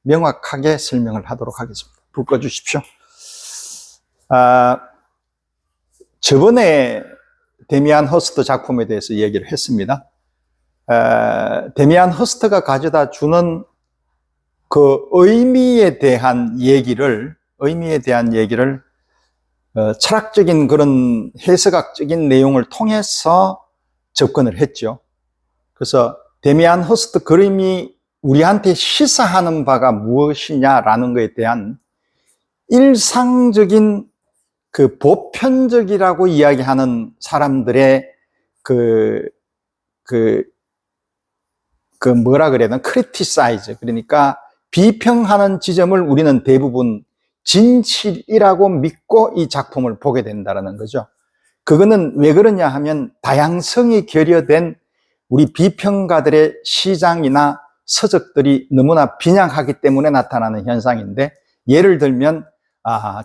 명확하게 설명을 하도록 하겠습니다. 불 꺼주십시오. 저번에 데미안 허스트 작품에 대해서 얘기를 했습니다. 데미안 허스트가 가져다 주는 그 의미에 대한 얘기를 철학적인 그런 해석학적인 내용을 통해서 접근을 했죠. 그래서 데미안 허스트 그림이 우리한테 시사하는 바가 무엇이냐라는 것에 대한 일상적인 그 보편적이라고 이야기하는 사람들의 뭐라 그래야 되나? 크리티사이즈. 그러니까 비평하는 지점을 우리는 대부분 진실이라고 믿고 이 작품을 보게 된다는 거죠. 그거는 왜 그러냐 하면 다양성이 결여된 우리 비평가들의 시장이나 서적들이 너무나 빈약하기 때문에 나타나는 현상인데, 예를 들면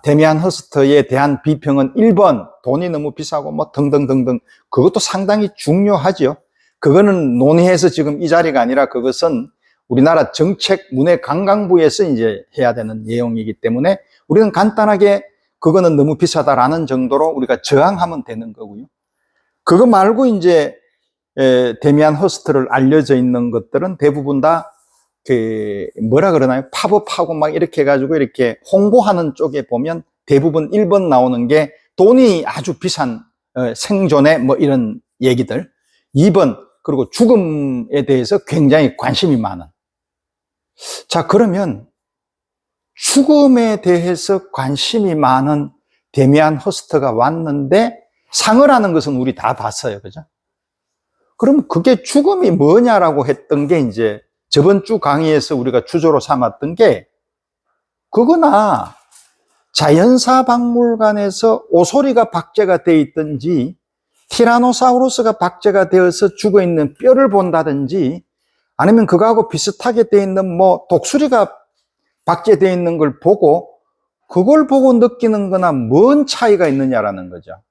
데미안 허스트에 대한 비평은 1번 돈이 너무 비싸고 뭐 등등등등, 그것도 상당히 중요하죠. 그거는 논의해서 지금 이 자리가 아니라 그것은 우리나라 정책 문화 관광부에서 이제 해야 되는 내용이기 때문에 우리는 간단하게 그거는 너무 비싸다라는 정도로 우리가 저항하면 되는 거고요. 그거 말고 이제 데미안 허스트를 알려져 있는 것들은 대부분 다 뭐라 그러나요? 팝업하고 막 이렇게 해가지고 이렇게 홍보하는 쪽에 보면 대부분 1번 나오는 게 돈이 아주 비싼 생존의 뭐 이런 얘기들, 2번 그리고 죽음에 대해서 굉장히 관심이 많은. 자, 그러면 죽음에 대해서 관심이 많은 데미안 허스트가 왔는데 상을 하는 것은 우리 다 봤어요. 그죠? 그럼 그게 죽음이 뭐냐라고 했던 게 이제 저번 주 강의에서 우리가 주조로 삼았던 게, 그거나 자연사 박물관에서 오소리가 박제가 되어 있든지 티라노사우루스가 박제가 되어서 죽어 있는 뼈를 본다든지, 아니면 그거하고 비슷하게 되어 있는 뭐 독수리가 박제되어 있는 걸 보고 그걸 보고 느끼는 거나 뭔 차이가 있느냐라는 거죠.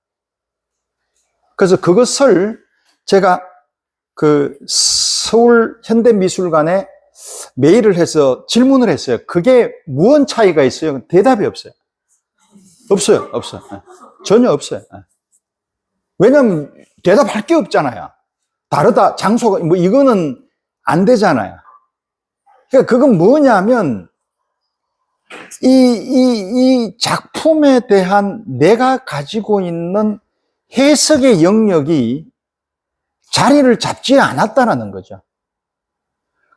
그래서 그것을 제가 그 서울 현대미술관에 메일을 해서 질문을 했어요. 그게 무슨 차이가 있어요? 대답이 없어요. 없어요. 전혀 없어요. 왜냐면 대답할 게 없잖아요. 다르다, 장소가, 뭐 이거는 안 되잖아요. 그러니까 그건 뭐냐면 이 작품에 대한 내가 가지고 있는 해석의 영역이 자리를 잡지 않았다는 거죠.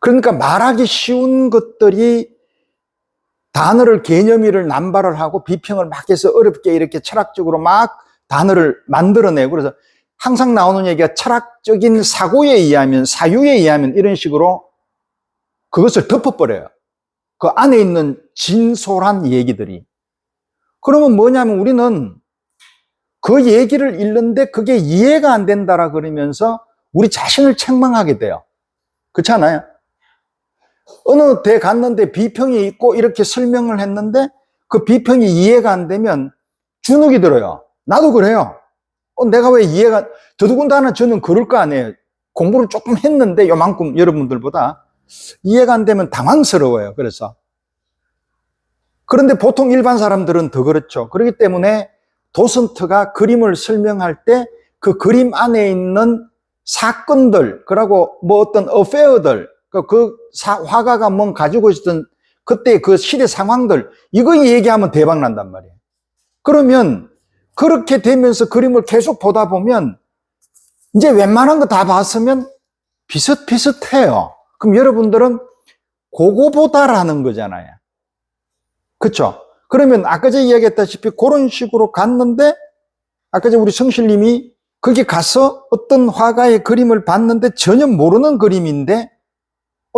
그러니까 말하기 쉬운 것들이 단어를, 개념이를 남발을 하고 비평을 막 해서 어렵게 이렇게 철학적으로 막 단어를 만들어내고, 그래서 항상 나오는 얘기가 철학적인 사고에 의하면, 사유에 의하면 이런 식으로 그것을 덮어버려요. 그 안에 있는 진솔한 얘기들이. 그러면 뭐냐면 우리는 그 얘기를 읽는데 그게 이해가 안 된다라 그러면서 우리 자신을 책망하게 돼요. 그렇지 않아요? 어느 데 갔는데 비평이 있고 이렇게 설명을 했는데 그 비평이 이해가 안 되면 주눅이 들어요. 나도 그래요. 내가 왜 더더군다나 저는 그럴 거 아니에요. 공부를 조금 했는데 요만큼 여러분들보다 이해가 안 되면 당황스러워요. 그런데 보통 일반 사람들은 더 그렇죠. 그렇기 때문에 도슨트가 그림을 설명할 때 그 그림 안에 있는 사건들, 그리고 뭐 어떤 어페어들, 화가가 뭔 가지고 있었던 그때 그 시대 상황들, 이거 얘기하면 대박 난단 말이에요. 그러면 그렇게 되면서 그림을 계속 보다 보면 이제 웬만한 거 다 봤으면 비슷비슷해요. 그럼 여러분들은 그거보다라는 거잖아요. 그렇죠? 그러면 아까 제가 이야기했다시피 그런 식으로 갔는데, 아까 우리 성실님이 거기 가서 어떤 화가의 그림을 봤는데 전혀 모르는 그림인데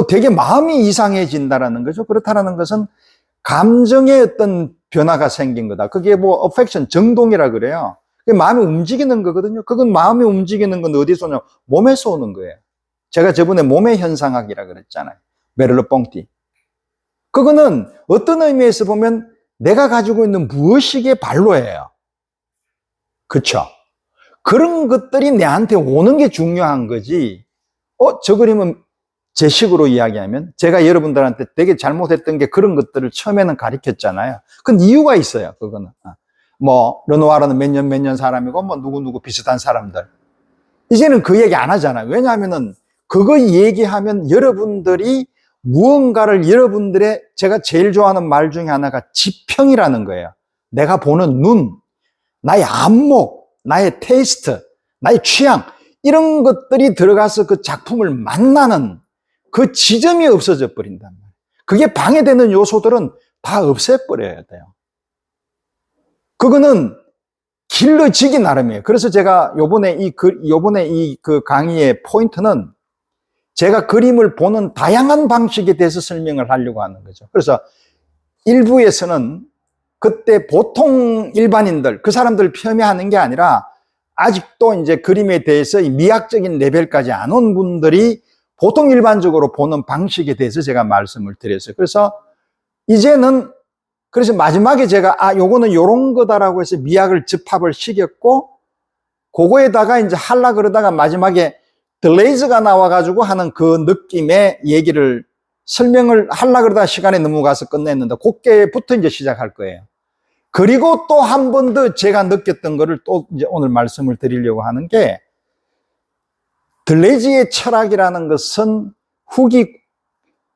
되게 마음이 이상해진다라는 거죠. 그렇다는 것은 감정의 어떤 변화가 생긴 거다. 그게 뭐 어펙션, 정동이라 그래요. 그게 마음이 움직이는 거거든요. 그건 마음이 움직이는 건 어디서 오냐? 몸에서 오는 거예요. 제가 저번에 몸의 현상학이라 그랬잖아요. 메를로 뽕띠. 그거는 어떤 의미에서 보면 내가 가지고 있는 무의식의 발로예요. 그렇죠? 그런 것들이 내한테 오는 게 중요한 거지, 저 그림은 제 식으로 이야기하면 제가 여러분들한테 되게 잘못했던 게 그런 것들을 처음에는 가르쳤잖아요. 근데 이유가 있어요, 그거는. 뭐, 르누아르는 몇 년 사람이고, 뭐, 누구 비슷한 사람들. 이제는 그 얘기 안 하잖아요. 왜냐하면은, 그거 얘기하면 여러분들이 무언가를 여러분들의 제가 제일 좋아하는 말 중에 하나가 지평이라는 거예요. 내가 보는 눈, 나의 안목, 나의 테이스트, 나의 취향, 이런 것들이 들어가서 그 작품을 만나는 그 지점이 없어져 버린단 말이에요. 그게 방해되는 요소들은 다 없애버려야 돼요. 그거는 길러지기 나름이에요. 그래서 제가 요번에 이 강의의 포인트는 제가 그림을 보는 다양한 방식에 대해서 설명을 하려고 하는 거죠. 그래서 일부에서는 그때 보통 일반인들, 그 사람들을 폄훼하는 게 아니라 아직도 이제 그림에 대해서 미학적인 레벨까지 안 온 분들이 보통 일반적으로 보는 방식에 대해서 제가 말씀을 드렸어요. 그래서 이제는 그래서 마지막에 제가 요거는 요런 거다라고 해서 미학을 접합을 시켰고 그거에다가 이제 하려 그러다가 마지막에 들레이즈가 나와가지고 하는 그 느낌의 얘기를 설명을 하려 그러다가 시간이 넘어가서 끝냈는데 그때부터 이제 시작할 거예요. 그리고 또 한 번 더 제가 느꼈던 거를 또 이제 오늘 말씀을 드리려고 하는 게 들레이즈의 철학이라는 것은 후기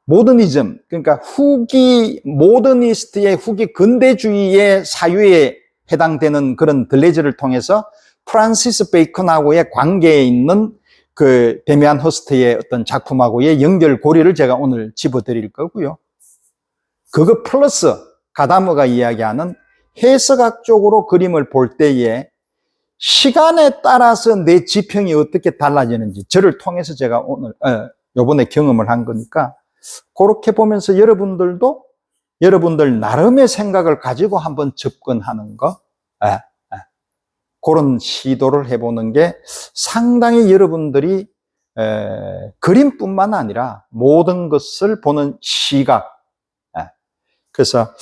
모더니즘, 그러니까 후기 모더니스트의 후기 근대주의의 사유에 해당되는 그런 들레이즈를 통해서 프란시스 베이컨하고의 관계에 있는 그 데미안 허스트의 어떤 작품하고의 연결고리를 제가 오늘 집어드릴 거고요. 그거 플러스 가다머가 이야기하는 해석학적으로 그림을 볼 때에 시간에 따라서 내 지평이 어떻게 달라지는지 저를 통해서 제가 오늘 요번에 경험을 한 거니까 그렇게 보면서 여러분들도 여러분들 나름의 생각을 가지고 한번 접근하는 거 그런 시도를 해보는 게 상당히 여러분들이 그림뿐만 아니라 모든 것을 보는 시각 그래서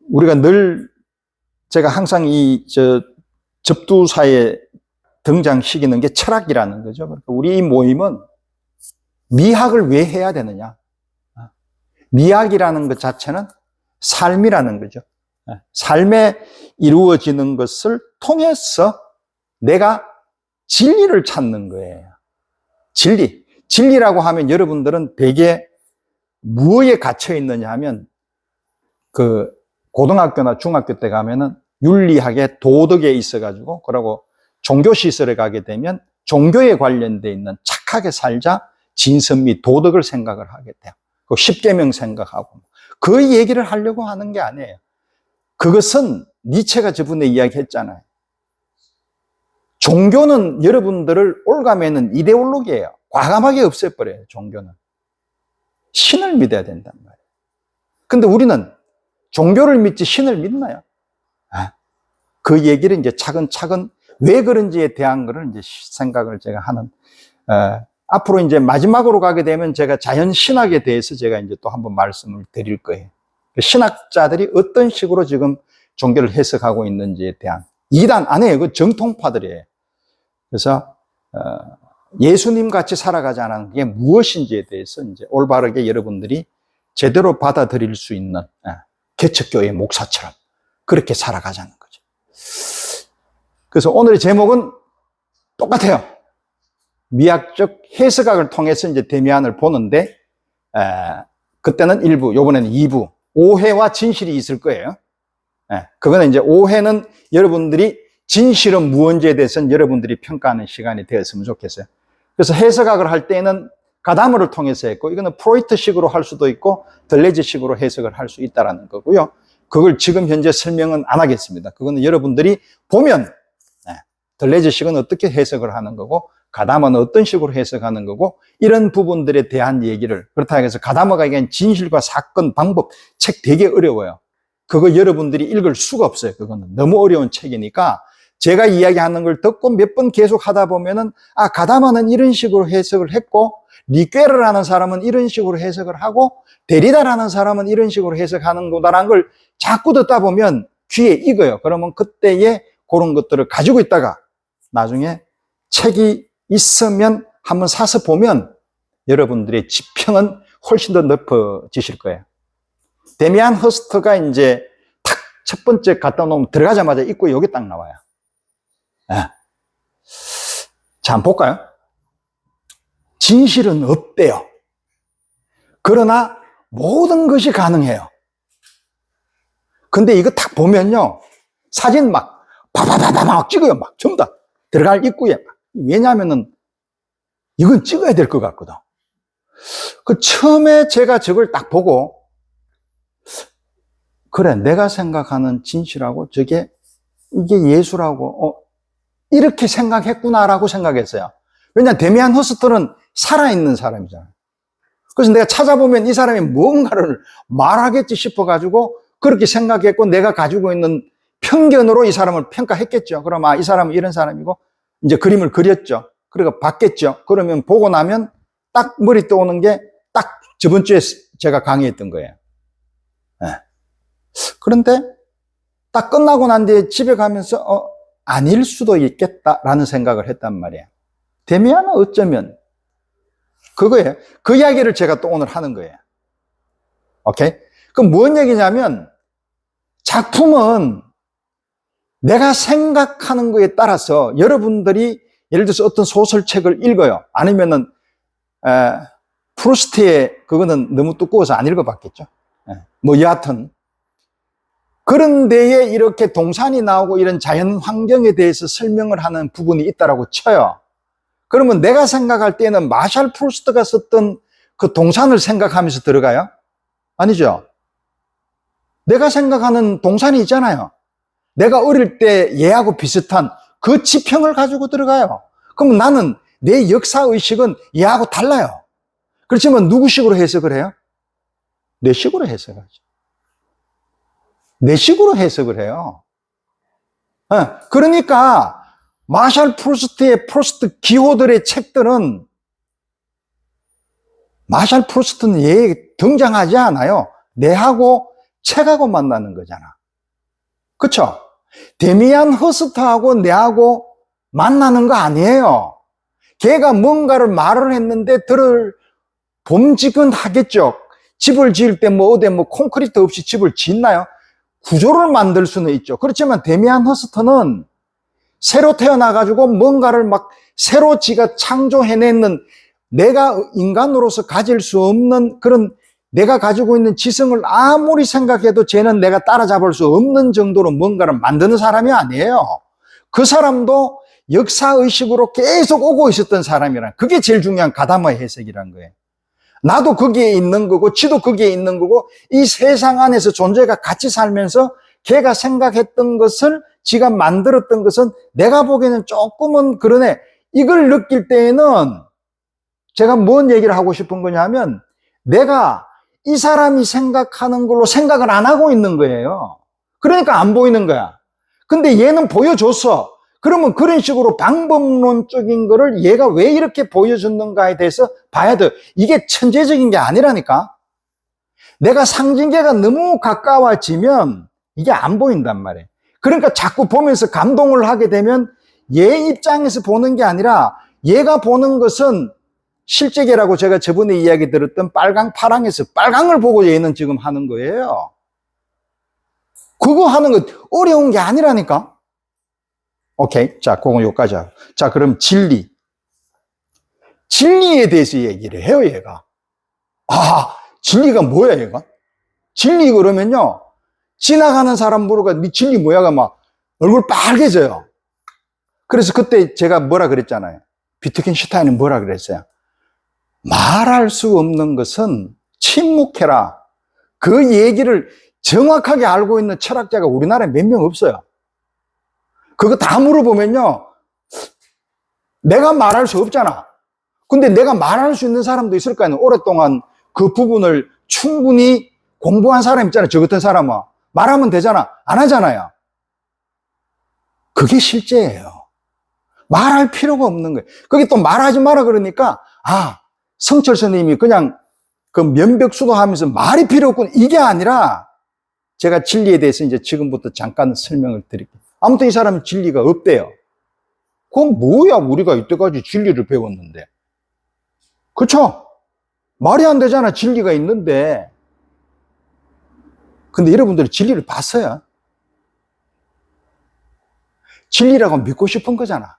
우리가 늘 제가 항상 접두사에 등장시키는 게 철학이라는 거죠. 그러니까 우리 이 모임은 미학을 왜 해야 되느냐? 미학이라는 것 자체는 삶이라는 거죠. 삶에 이루어지는 것을 통해서 내가 진리를 찾는 거예요. 진리라고 하면 여러분들은 되게 무엇에 갇혀 있느냐 하면 그 고등학교나 중학교 때 가면은 윤리학에 도덕에 있어가지고 그러고 종교시설에 가게 되면 종교에 관련되어 있는 착하게 살자 진선 및 도덕을 생각을 하게 돼요. 그 10계명 생각하고 그 얘기를 하려고 하는 게 아니에요. 그것은 니체가 저번에 이야기했잖아요. 종교는 여러분들을 올가매는 이데올로기예요. 과감하게 없애버려요. 종교는 신을 믿어야 된단 말이에요. 근데 우리는 종교를 믿지 신을 믿나요? 그 얘기를 이제 차근차근 왜 그런지에 대한 거를 이제 생각을 제가 하는 앞으로 이제 마지막으로 가게 되면 제가 자연신학에 대해서 제가 이제 또 한번 말씀을 드릴 거예요. 신학자들이 어떤 식으로 지금 종교를 해석하고 있는지에 대한 이단 아니에요. 그 정통파들이에요. 그래서 예수님 같이 살아가자는 게 무엇인지에 대해서 이제 올바르게 여러분들이 제대로 받아들일 수 있는 개척교회 목사처럼 그렇게 살아가자는 거죠. 그래서 오늘의 제목은 똑같아요. 미학적 해석학을 통해서 이제 데미안을 보는데 그때는 1부, 요번에는 2부 오해와 진실이 있을 거예요. 그거는 이제 오해는 여러분들이 진실은 무언지에 대해서는 여러분들이 평가하는 시간이 되었으면 좋겠어요. 그래서 해석학을 할 때는 가다머를 통해서 했고 이거는 프로이트식으로 할 수도 있고 들레즈식으로 해석을 할 수 있다는 거고요. 그걸 지금 현재 설명은 안 하겠습니다. 그거는 여러분들이 보면 들레즈식은 어떻게 해석을 하는 거고 가다머는 어떤 식으로 해석하는 거고 이런 부분들에 대한 얘기를 그렇다고 해서 가다머가 얘기한 진실과 사건 방법 책 되게 어려워요. 그거 여러분들이 읽을 수가 없어요. 그거는 너무 어려운 책이니까 제가 이야기하는 걸 듣고 몇 번 계속 하다 보면은 가다머는 이런 식으로 해석을 했고 리퀘르라는 사람은 이런 식으로 해석을 하고 데리다라는 사람은 이런 식으로 해석하는 거다라는 걸 자꾸 듣다 보면 귀에 익어요. 그러면 그때에 그런 것들을 가지고 있다가 나중에 책이 있으면 한번 사서 보면 여러분들의 지평은 훨씬 더 넓어지실 거예요. 데미안 허스트가 이제 탁 첫 번째 갖다 놓으면 들어가자마자 입구에 여기 딱 나와요. 네. 자, 한번 볼까요? 진실은 없대요. 그러나 모든 것이 가능해요. 근데 이거 딱 보면요, 사진 막 바바바바 막 찍어요. 막 전부 다 들어갈 입구에. 왜냐하면은 이건 찍어야 될 것 같거든. 그 처음에 제가 저걸 딱 보고, 그래, 내가 생각하는 진실하고 이게 예수라고, 이렇게 생각했구나라고 생각했어요. 왜냐하면 데미안 허스트는 살아있는 사람이잖아요. 그래서 내가 찾아보면 이 사람이 뭔가를 말하겠지 싶어가지고 그렇게 생각했고, 내가 가지고 있는 편견으로 이 사람을 평가했겠죠. 그럼 이 사람은 이런 사람이고, 이제 그림을 그렸죠. 그리고 봤겠죠. 그러면 보고 나면 딱 머리 떠오는 게 딱 저번 주에 제가 강의했던 거예요. 네. 그런데 딱 끝나고 난 뒤에 집에 가면서 아닐 수도 있겠다라는 생각을 했단 말이에요. 데미안은 어쩌면 그거예요. 그 이야기를 제가 또 오늘 하는 거예요. 오케이? 그럼 뭔 얘기냐면, 작품은 내가 생각하는 거에 따라서 여러분들이 예를 들어서 어떤 소설책을 읽어요. 아니면은 프루스트의 그거는 너무 두꺼워서 안 읽어봤겠죠. 뭐 여하튼 그런 데에 이렇게 동산이 나오고 이런 자연 환경에 대해서 설명을 하는 부분이 있다라고 쳐요. 그러면 내가 생각할 때는 마샬 프루스트가 썼던 그 동산을 생각하면서 들어가요? 아니죠. 내가 생각하는 동산이 있잖아요. 내가 어릴 때 얘하고 비슷한 그 지평을 가지고 들어가요. 그럼 나는 내 역사의식은 얘하고 달라요. 그렇지만 누구 식으로 해석을 해요? 내 식으로 해석하죠. 내 식으로 해석을 해요. 그러니까 마샬 프루스트의 프루스트 기호들의 책들은 마샬 프루스트는 얘 등장하지 않아요. 내하고 책하고 만나는 거잖아. 그쵸? 데미안 허스트하고 내하고 만나는 거 아니에요. 걔가 뭔가를 말을 했는데 들을 봄직은 하겠죠. 집을 지을 때 어디 콘크리트 없이 집을 짓나요? 구조를 만들 수는 있죠. 그렇지만 데미안 허스트는 새로 태어나가지고 뭔가를 막 새로 지가 창조해내는, 내가 인간으로서 가질 수 없는 그런, 내가 가지고 있는 지성을 아무리 생각해도 쟤는 내가 따라잡을 수 없는 정도로 뭔가를 만드는 사람이 아니에요. 그 사람도 역사의식으로 계속 오고 있었던 사람이란, 그게 제일 중요한 가다마의 해석이란 거예요. 나도 거기에 있는 거고 지도 거기에 있는 거고, 이 세상 안에서 존재가 같이 살면서 걔가 생각했던 것을, 지가 만들었던 것은 내가 보기에는 조금은 그러네, 이걸 느낄 때에는 제가 뭔 얘기를 하고 싶은 거냐면, 내가 이 사람이 생각하는 걸로 생각을 안 하고 있는 거예요. 그러니까 안 보이는 거야. 근데 얘는 보여줬어. 그러면 그런 식으로 방법론적인 거를 얘가 왜 이렇게 보여줬는가에 대해서 봐야 돼. 이게 천재적인 게 아니라니까. 내가 상징계가 너무 가까워지면 이게 안 보인단 말이에요. 그러니까 자꾸 보면서 감동을 하게 되면 얘 입장에서 보는 게 아니라 얘가 보는 것은 실제계라고 제가 저번에 이야기 들었던 빨강, 파랑에서 빨강을 보고 얘는 지금 하는 거예요. 그거 하는 거 어려운 게 아니라니까. 오케이. 자, 그건 여기까지 하고. 자, 그럼 진리. 진리에 대해서 얘기를 해요, 얘가. 진리가 뭐야, 얘가? 진리 그러면요, 지나가는 사람 물어가, 네 진리 뭐야가 막 얼굴 빨개져요. 그래서 그때 제가 뭐라 그랬잖아요. 비트겐슈타인이 뭐라 그랬어요? 말할 수 없는 것은 침묵해라. 그 얘기를 정확하게 알고 있는 철학자가 우리나라에 몇 명 없어요. 그거 다 물어보면요, 내가 말할 수 없잖아. 근데 내가 말할 수 있는 사람도 있을 거 아니에요. 오랫동안 그 부분을 충분히 공부한 사람 있잖아요. 저 같은 사람은 말하면 되잖아. 안 하잖아요. 그게 실제예요. 말할 필요가 없는 거예요. 그게 또 말하지 마라 그러니까, 성철 스님이 그냥 그 면벽수도 하면서 말이 필요 없군, 이게 아니라, 제가 진리에 대해서 이제 지금부터 잠깐 설명을 드릴게요. 아무튼 이 사람은 진리가 없대요. 그건 뭐야, 우리가 이때까지 진리를 배웠는데. 그렇죠? 말이 안 되잖아. 진리가 있는데. 근데 여러분들이 진리를 봤어요. 진리라고 믿고 싶은 거잖아.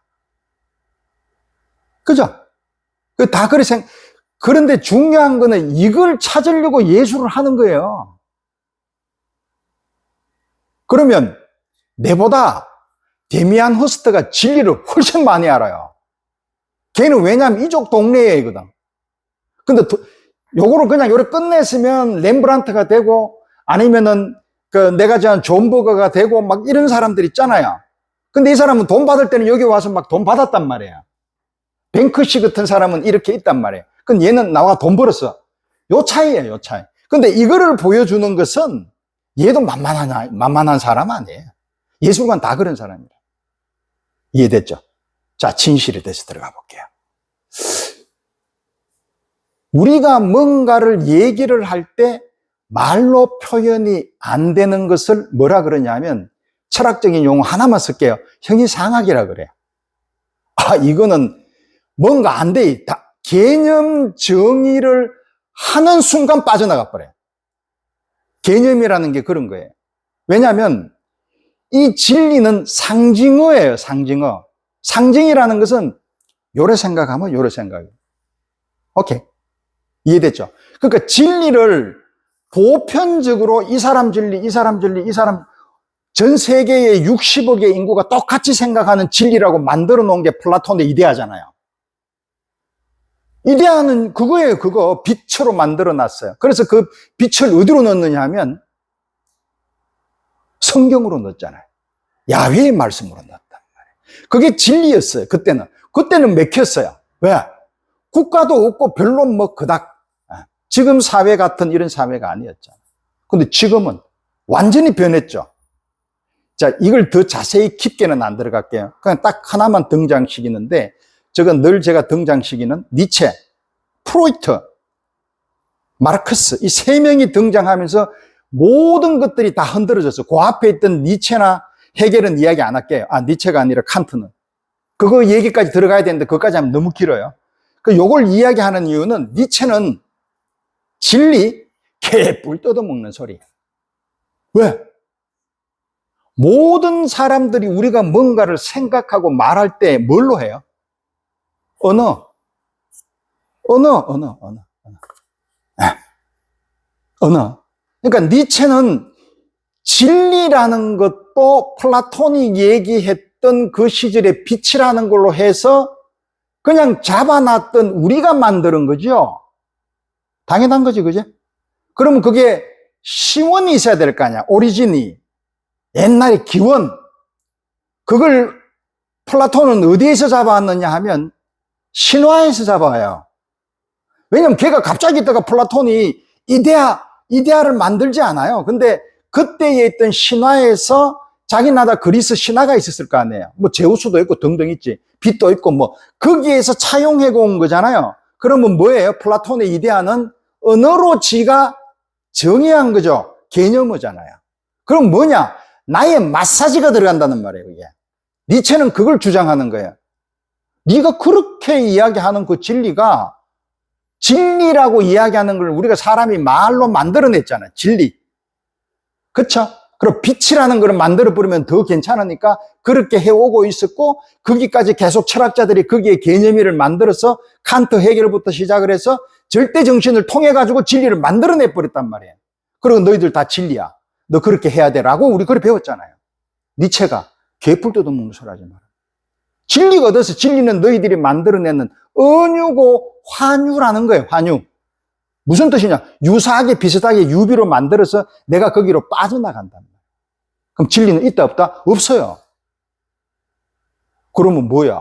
그죠? 다 그래 그런데 중요한 거는 이걸 찾으려고 예술을 하는 거예요. 그러면 내보다 데미안 허스트가 진리를 훨씬 많이 알아요. 걔는 왜냐면 이쪽 동네에 거든. 근데 요거를 그냥 요래 끝냈으면 렘브란트가 되고 아니면은 내가 좋아하는 존 버거가 되고 막 이런 사람들 있잖아요. 근데 이 사람은 돈 받을 때는 여기 와서 막 돈 받았단 말이에요. 뱅크시 같은 사람은 이렇게 있단 말이에요. 근데 얘는 나와 돈 벌었어. 요 차이예요, 요 차이. 근데 이거를 보여주는 것은 얘도 만만한 사람 아니에요. 예술관 다 그런 사람이에요. 이해됐죠? 자, 진실에 대해서 들어가 볼게요. 우리가 뭔가를 얘기를 할 때 말로 표현이 안 되는 것을 뭐라 그러냐면 철학적인 용어 하나만 쓸게요. 형이상학이라 그래요. 이거는 뭔가 안 돼. 개념 정의를 하는 순간 빠져나가 버려요. 개념이라는 게 그런 거예요. 왜냐하면 이 진리는 상징어예요, 상징어. 상징이라는 것은 요래 생각하면 요래 생각해요. 오케이. 이해됐죠? 그러니까 진리를 보편적으로 이 사람 진리, 이 사람 진리, 이 사람 전 세계의 60억의 인구가 똑같이 생각하는 진리라고 만들어 놓은 게 플라톤의 이데아잖아요. 이데아는 그거예요, 그거. 빛으로 만들어 놨어요. 그래서 그 빛을 어디로 넣느냐 하면 성경으로 넣었잖아요. 야훼의 말씀으로 넣었단 말이에요. 그게 진리였어요, 그때는. 그때는 맥혔어요. 왜? 국가도 없고 별로 뭐 그닥 지금 사회 같은 이런 사회가 아니었잖아요. 근데 지금은 완전히 변했죠. 자, 이걸 더 자세히 깊게는 안 들어갈게요. 그냥 딱 하나만 등장시키는데 저건 늘 제가 등장시키는 니체, 프로이트, 마르크스 이 세 명이 등장하면서 모든 것들이 다 흔들어졌어요. 그 앞에 있던 니체나 헤겔은 이야기 안 할게요. 니체가 아니라 칸트는. 그거 얘기까지 들어가야 되는데 그것까지 하면 너무 길어요. 요걸 이야기하는 이유는 니체는 진리, 개뿔 뜯어먹는 소리. 왜? 모든 사람들이 우리가 뭔가를 생각하고 말할 때 뭘로 해요? 언어. 그러니까 니체는 진리라는 것도 플라톤이 얘기했던 그 시절의 빛이라는 걸로 해서 그냥 잡아놨던 우리가 만드는 거죠. 당연한 거지, 그죠? 그러면 그게 시원이 있어야 될 거 아니야. 오리진이. 옛날의 기원. 그걸 플라톤은 어디에서 잡아왔느냐 하면 신화에서 잡아와요. 왜냐면 걔가 갑자기 있다가 플라톤이 이데아를 만들지 않아요. 근데 그때에 있던 신화에서 자기 나라 그리스 신화가 있었을 거 아니에요. 뭐 제우스도 있고 등등 있지. 빛도 있고 뭐 거기에서 차용해 온 거잖아요. 그러면 뭐예요? 플라톤의 이데아는 언어로 지가 정의한 거죠. 개념어잖아요. 그럼 뭐냐? 나의 마사지가 들어간다는 말이에요. 그게. 니체는 그걸 주장하는 거예요. 네가 그렇게 이야기하는 그 진리가 진리라고 이야기하는 걸 우리가 사람이 말로 만들어냈잖아요. 진리. 그쵸? 그리고 빛이라는 걸 만들어버리면 더 괜찮으니까 그렇게 해오고 있었고 거기까지 계속 철학자들이 거기에 개념이를 만들어서 칸트, 헤겔부터 시작을 해서 절대정신을 통해가지고 진리를 만들어내버렸단 말이에요. 그리고 너희들 다 진리야. 너 그렇게 해야 돼라고 우리 그렇게 배웠잖아요. 니체가 개뿔 뜯어먹는 소리 하지 마라. 진리가 어디서 진리는 너희들이 만들어내는 은유고 환유라는 거예요. 환유. 무슨 뜻이냐? 유사하게 비슷하게 유비로 만들어서 내가 거기로 빠져나간다. 그럼 진리는 있다 없다? 없어요. 그러면 뭐야?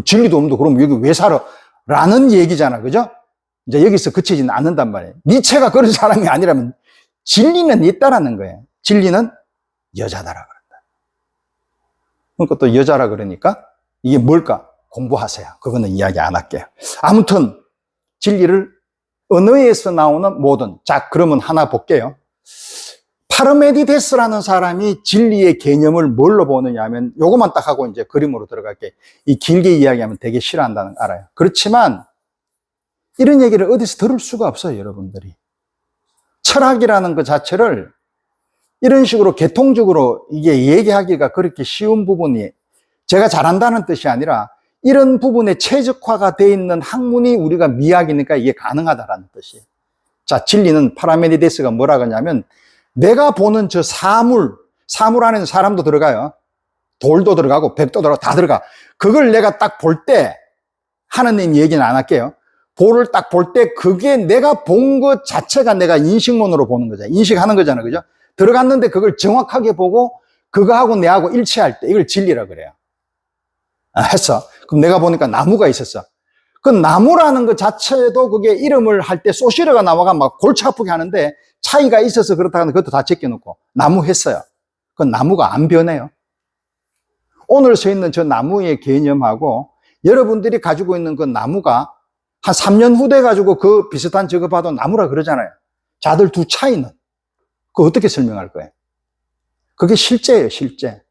진리도 없는데 그럼 여기 왜 살아? 라는 얘기잖아. 그죠? 이제 여기서 그치지는 않는단 말이에요. 니체가 그런 사람이 아니라면 진리는 있다라는 거예요. 진리는 여자다라 그런다. 그러니까 또 여자라 그러니까 이게 뭘까? 공부하세요. 그거는 이야기 안 할게요. 아무튼 진리를 언어에서 나오는 모든, 자 그러면 하나 볼게요. 파르메디데스라는 사람이 진리의 개념을 뭘로 보느냐 하면 요것만 딱 하고 이제 그림으로 들어갈게. 이 길게 이야기하면 되게 싫어한다는 거 알아요. 그렇지만 이런 얘기를 어디서 들을 수가 없어요, 여러분들이. 철학이라는 것 자체를 이런 식으로 개통적으로 이게 얘기하기가 그렇게 쉬운 부분이, 제가 잘한다는 뜻이 아니라 이런 부분에 최적화가 되어 있는 학문이 우리가 미학이니까 이게 가능하다는 뜻이에요. 자, 진리는 파라메니데스가 뭐라고 하냐면, 내가 보는 저 사물 안에는 사람도 들어가요. 돌도 들어가고 백도 들어가고 다 들어가. 그걸 내가 딱 볼 때, 하느님 얘기는 안 할게요. 볼을 딱 볼 때 그게 내가 본 것 자체가 내가 인식론으로 보는 거잖아요. 인식하는 거잖아요. 그죠? 들어갔는데 그걸 정확하게 보고 그거하고 내하고 일치할 때 이걸 진리라 그래요. 했어. 그럼 내가 보니까 나무가 있었어. 그 나무라는 것 자체도 그게 이름을 할 때 소시르가 나와가 막 골치 아프게 하는데 차이가 있어서 그렇다는 그것도 다 제껴놓고 나무 했어요. 그 나무가 안 변해요. 오늘 서 있는 저 나무의 개념하고 여러분들이 가지고 있는 그 나무가 한 3년 후 돼 가지고 그 비슷한 저거 봐도 나무라 그러잖아요. 자들 두 차이는 그거 어떻게 설명할 거예요? 그게 실제예요, 실제.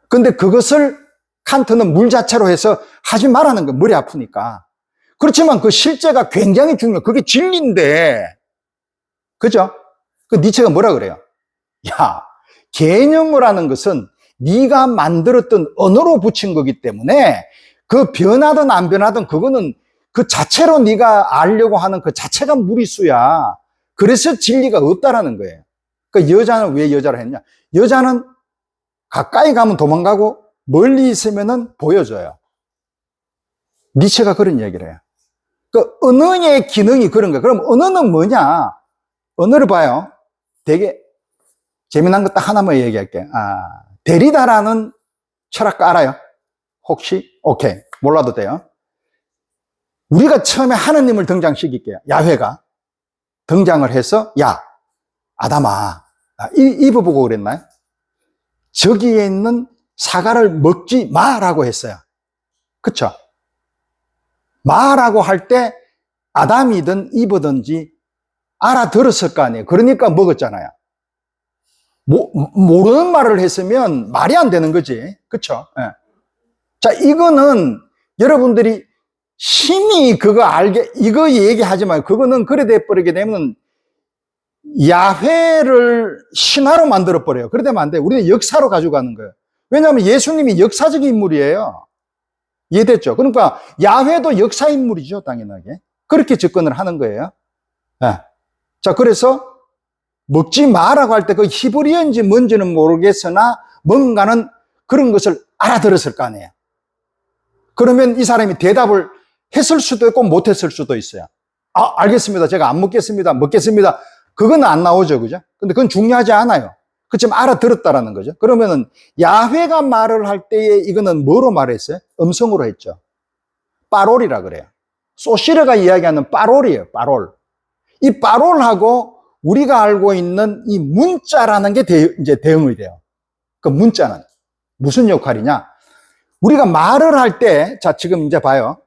근데 그것을 칸트는 물 자체로 해서 하지 말라는 거예요. 머리 아프니까. 그렇지만 그 실제가 굉장히 중요해요. 그게 진리인데. 그죠? 그 니체가 뭐라 그래요? 야, 개념을 하는 것은 네가 만들었던 언어로 붙인 거기 때문에 그 변하든 안 변하든 그거는 그 자체로 네가 알려고 하는 그 자체가 무리수야. 그래서 진리가 없다라는 거예요. 그 여자는 왜 여자라 했냐? 여자는 가까이 가면 도망가고 멀리 있으면은 보여줘요. 니체가 그런 얘기를 해요. 그 언어의 기능이 그런 거예요. 그럼 언어는 뭐냐? 언어를 봐요. 되게 재미난 거 딱 하나만 얘기할게요. 데리다라는 철학가 알아요? 혹시? 오케이. 몰라도 돼요. 우리가 처음에 하느님을 등장시킬게요. 야훼가 등장을 해서, 야, 아담아, 이브 보고 그랬나요? 저기에 있는 사과를 먹지 마라고 했어요. 그쵸? 마라고 할 때 아담이든 이브든지 알아들었을 거 아니에요. 그러니까 먹었잖아요. 모르는 말을 했으면 말이 안 되는 거지. 그쵸? 네. 자, 이거는 여러분들이 심히 그거 이거 얘기하지 마요. 그거는 그래 돼버리게 되면 야훼를 신화로 만들어버려요. 그래 되면 안 돼요. 우리는 역사로 가져가는 거예요. 왜냐하면 예수님이 역사적인 인물이에요. 이해됐죠? 그러니까 야훼도 역사 인물이죠, 당연하게. 그렇게 접근을 하는 거예요. 네. 자, 그래서 먹지 마라고 할 때 그 히브리어인지 뭔지는 모르겠으나 뭔가는 그런 것을 알아들었을 거 아니에요. 그러면 이 사람이 대답을 했을 수도 있고 못했을 수도 있어요. 알겠습니다. 제가 안 먹겠습니다. 먹겠습니다. 그건 안 나오죠. 그죠? 근데 그건 중요하지 않아요. 그렇지만 알아들었다라는 거죠. 그러면은 야훼가 말을 할 때에 이거는 뭐로 말했어요? 음성으로 했죠. 빠롤이라 그래요. 소시르가 이야기하는 빠롤이에요. 빠롤. 이 빠롤하고 우리가 알고 있는 이 문자라는 게 이제 대응이 돼요. 그 문자는 무슨 역할이냐? 우리가 말을 할 때, 자, 지금 이제 봐요.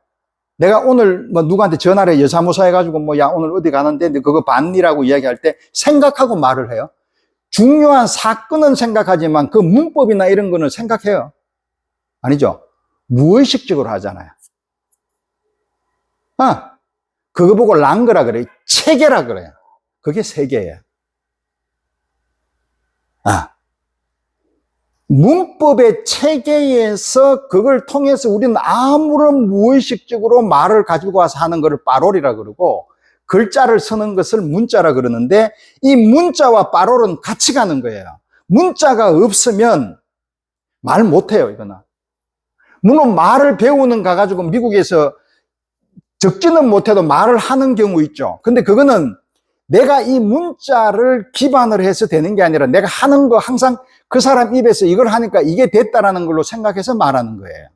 내가 오늘 뭐 누구한테 전화를 해, 여사무소 해가지고 뭐, 야, 오늘 어디 가는데 그거 봤니라고 이야기할 때 생각하고 말을 해요. 중요한 사건은 생각하지만 그 문법이나 이런 거는 생각해요. 아니죠? 무의식적으로 하잖아요. 그거 보고 랑거라 그래요. 체계라 그래요. 그게 세계예요. 문법의 체계에서 그걸 통해서 우리는 아무런 무의식적으로 말을 가지고 와서 하는 것을 빠롤이라 그러고, 글자를 쓰는 것을 문자라 그러는데, 이 문자와 빠롤은 같이 가는 거예요. 문자가 없으면 말 못해요, 이거는. 물론 말을 배우는 가 가지고 미국에서 적지는 못해도 말을 하는 경우 있죠. 근데 그거는 내가 이 문자를 기반으로 해서 되는 게 아니라 내가 하는 거 항상 그 사람 입에서 이걸 하니까 이게 됐다라는 걸로 생각해서 말하는 거예요.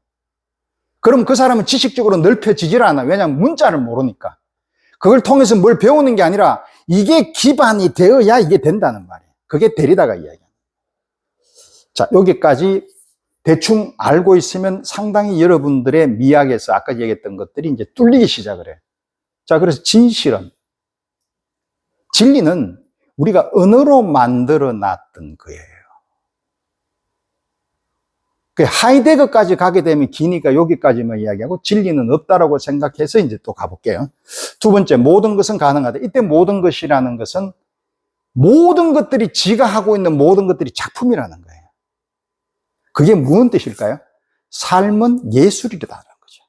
그럼 그 사람은 지식적으로 넓혀지질 않아요. 왜냐하면 문자를 모르니까. 그걸 통해서 뭘 배우는 게 아니라 이게 기반이 되어야 이게 된다는 말이에요. 그게 데리다가 이야기합니다. 자, 여기까지 대충 알고 있으면 상당히 여러분들의 미학에서 아까 얘기했던 것들이 이제 뚫리기 시작을 해요. 자, 그래서 진실은, 진리는 우리가 언어로 만들어 놨던 거예요. 그 하이데거까지 가게 되면 기니까 여기까지만 이야기하고 진리는 없다라고 생각해서 이제 또 가볼게요. 두 번째, 모든 것은 가능하다. 이때 모든 것이라는 것은 모든 것들이 지가 하고 있는 모든 것들이 작품이라는 거예요. 그게 무슨 뜻일까요? 삶은 예술이라는 거죠.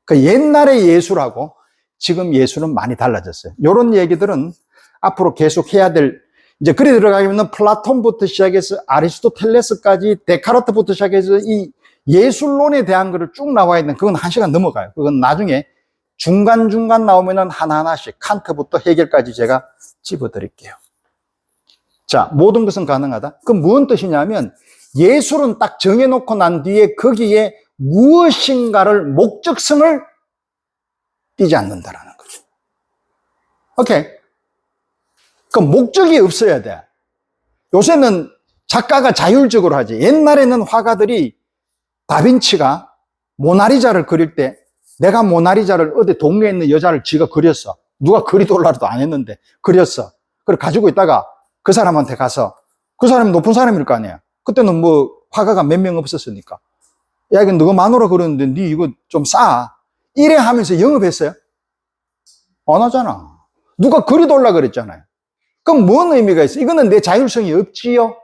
그 옛날의 예술하고 지금 예술은 많이 달라졌어요. 이런 얘기들은 앞으로 계속 해야 될, 이제 그래 들어가면 플라톤부터 시작해서 아리스토텔레스까지 데카르트부터 시작해서 이 예술론에 대한 거를 쭉 나와 있는, 그건 1시간 넘어가요. 그건 나중에 중간중간 나오면은 하나하나씩 칸트부터 해결까지 제가 집어드릴게요. 자, 모든 것은 가능하다. 그럼 무슨 뜻이냐면 예술은 딱 정해놓고 난 뒤에 거기에 무엇인가를, 목적성을 띄지 않는다라는 거죠. 오케이. 그럼 목적이 없어야 돼. 요새는 작가가 자율적으로 하지. 옛날에는 화가들이 다빈치가 모나리자를 그릴 때 내가 모나리자를 어디 동네에 있는 여자를 지가 그렸어. 누가 그리돌라도 안 했는데 그렸어. 그걸 가지고 있다가 그 사람한테 가서, 그 사람이 높은 사람일 거 아니야. 그때는 뭐 화가가 몇 명 없었으니까. 야, 이거 너가 마누라 그렸는데 니 이거 좀 싸. 이래 하면서 영업했어요? 안 하잖아. 누가 그리돌라 그랬잖아요. 그럼 뭔 의미가 있어? 이거는 내 자율성이 없지요?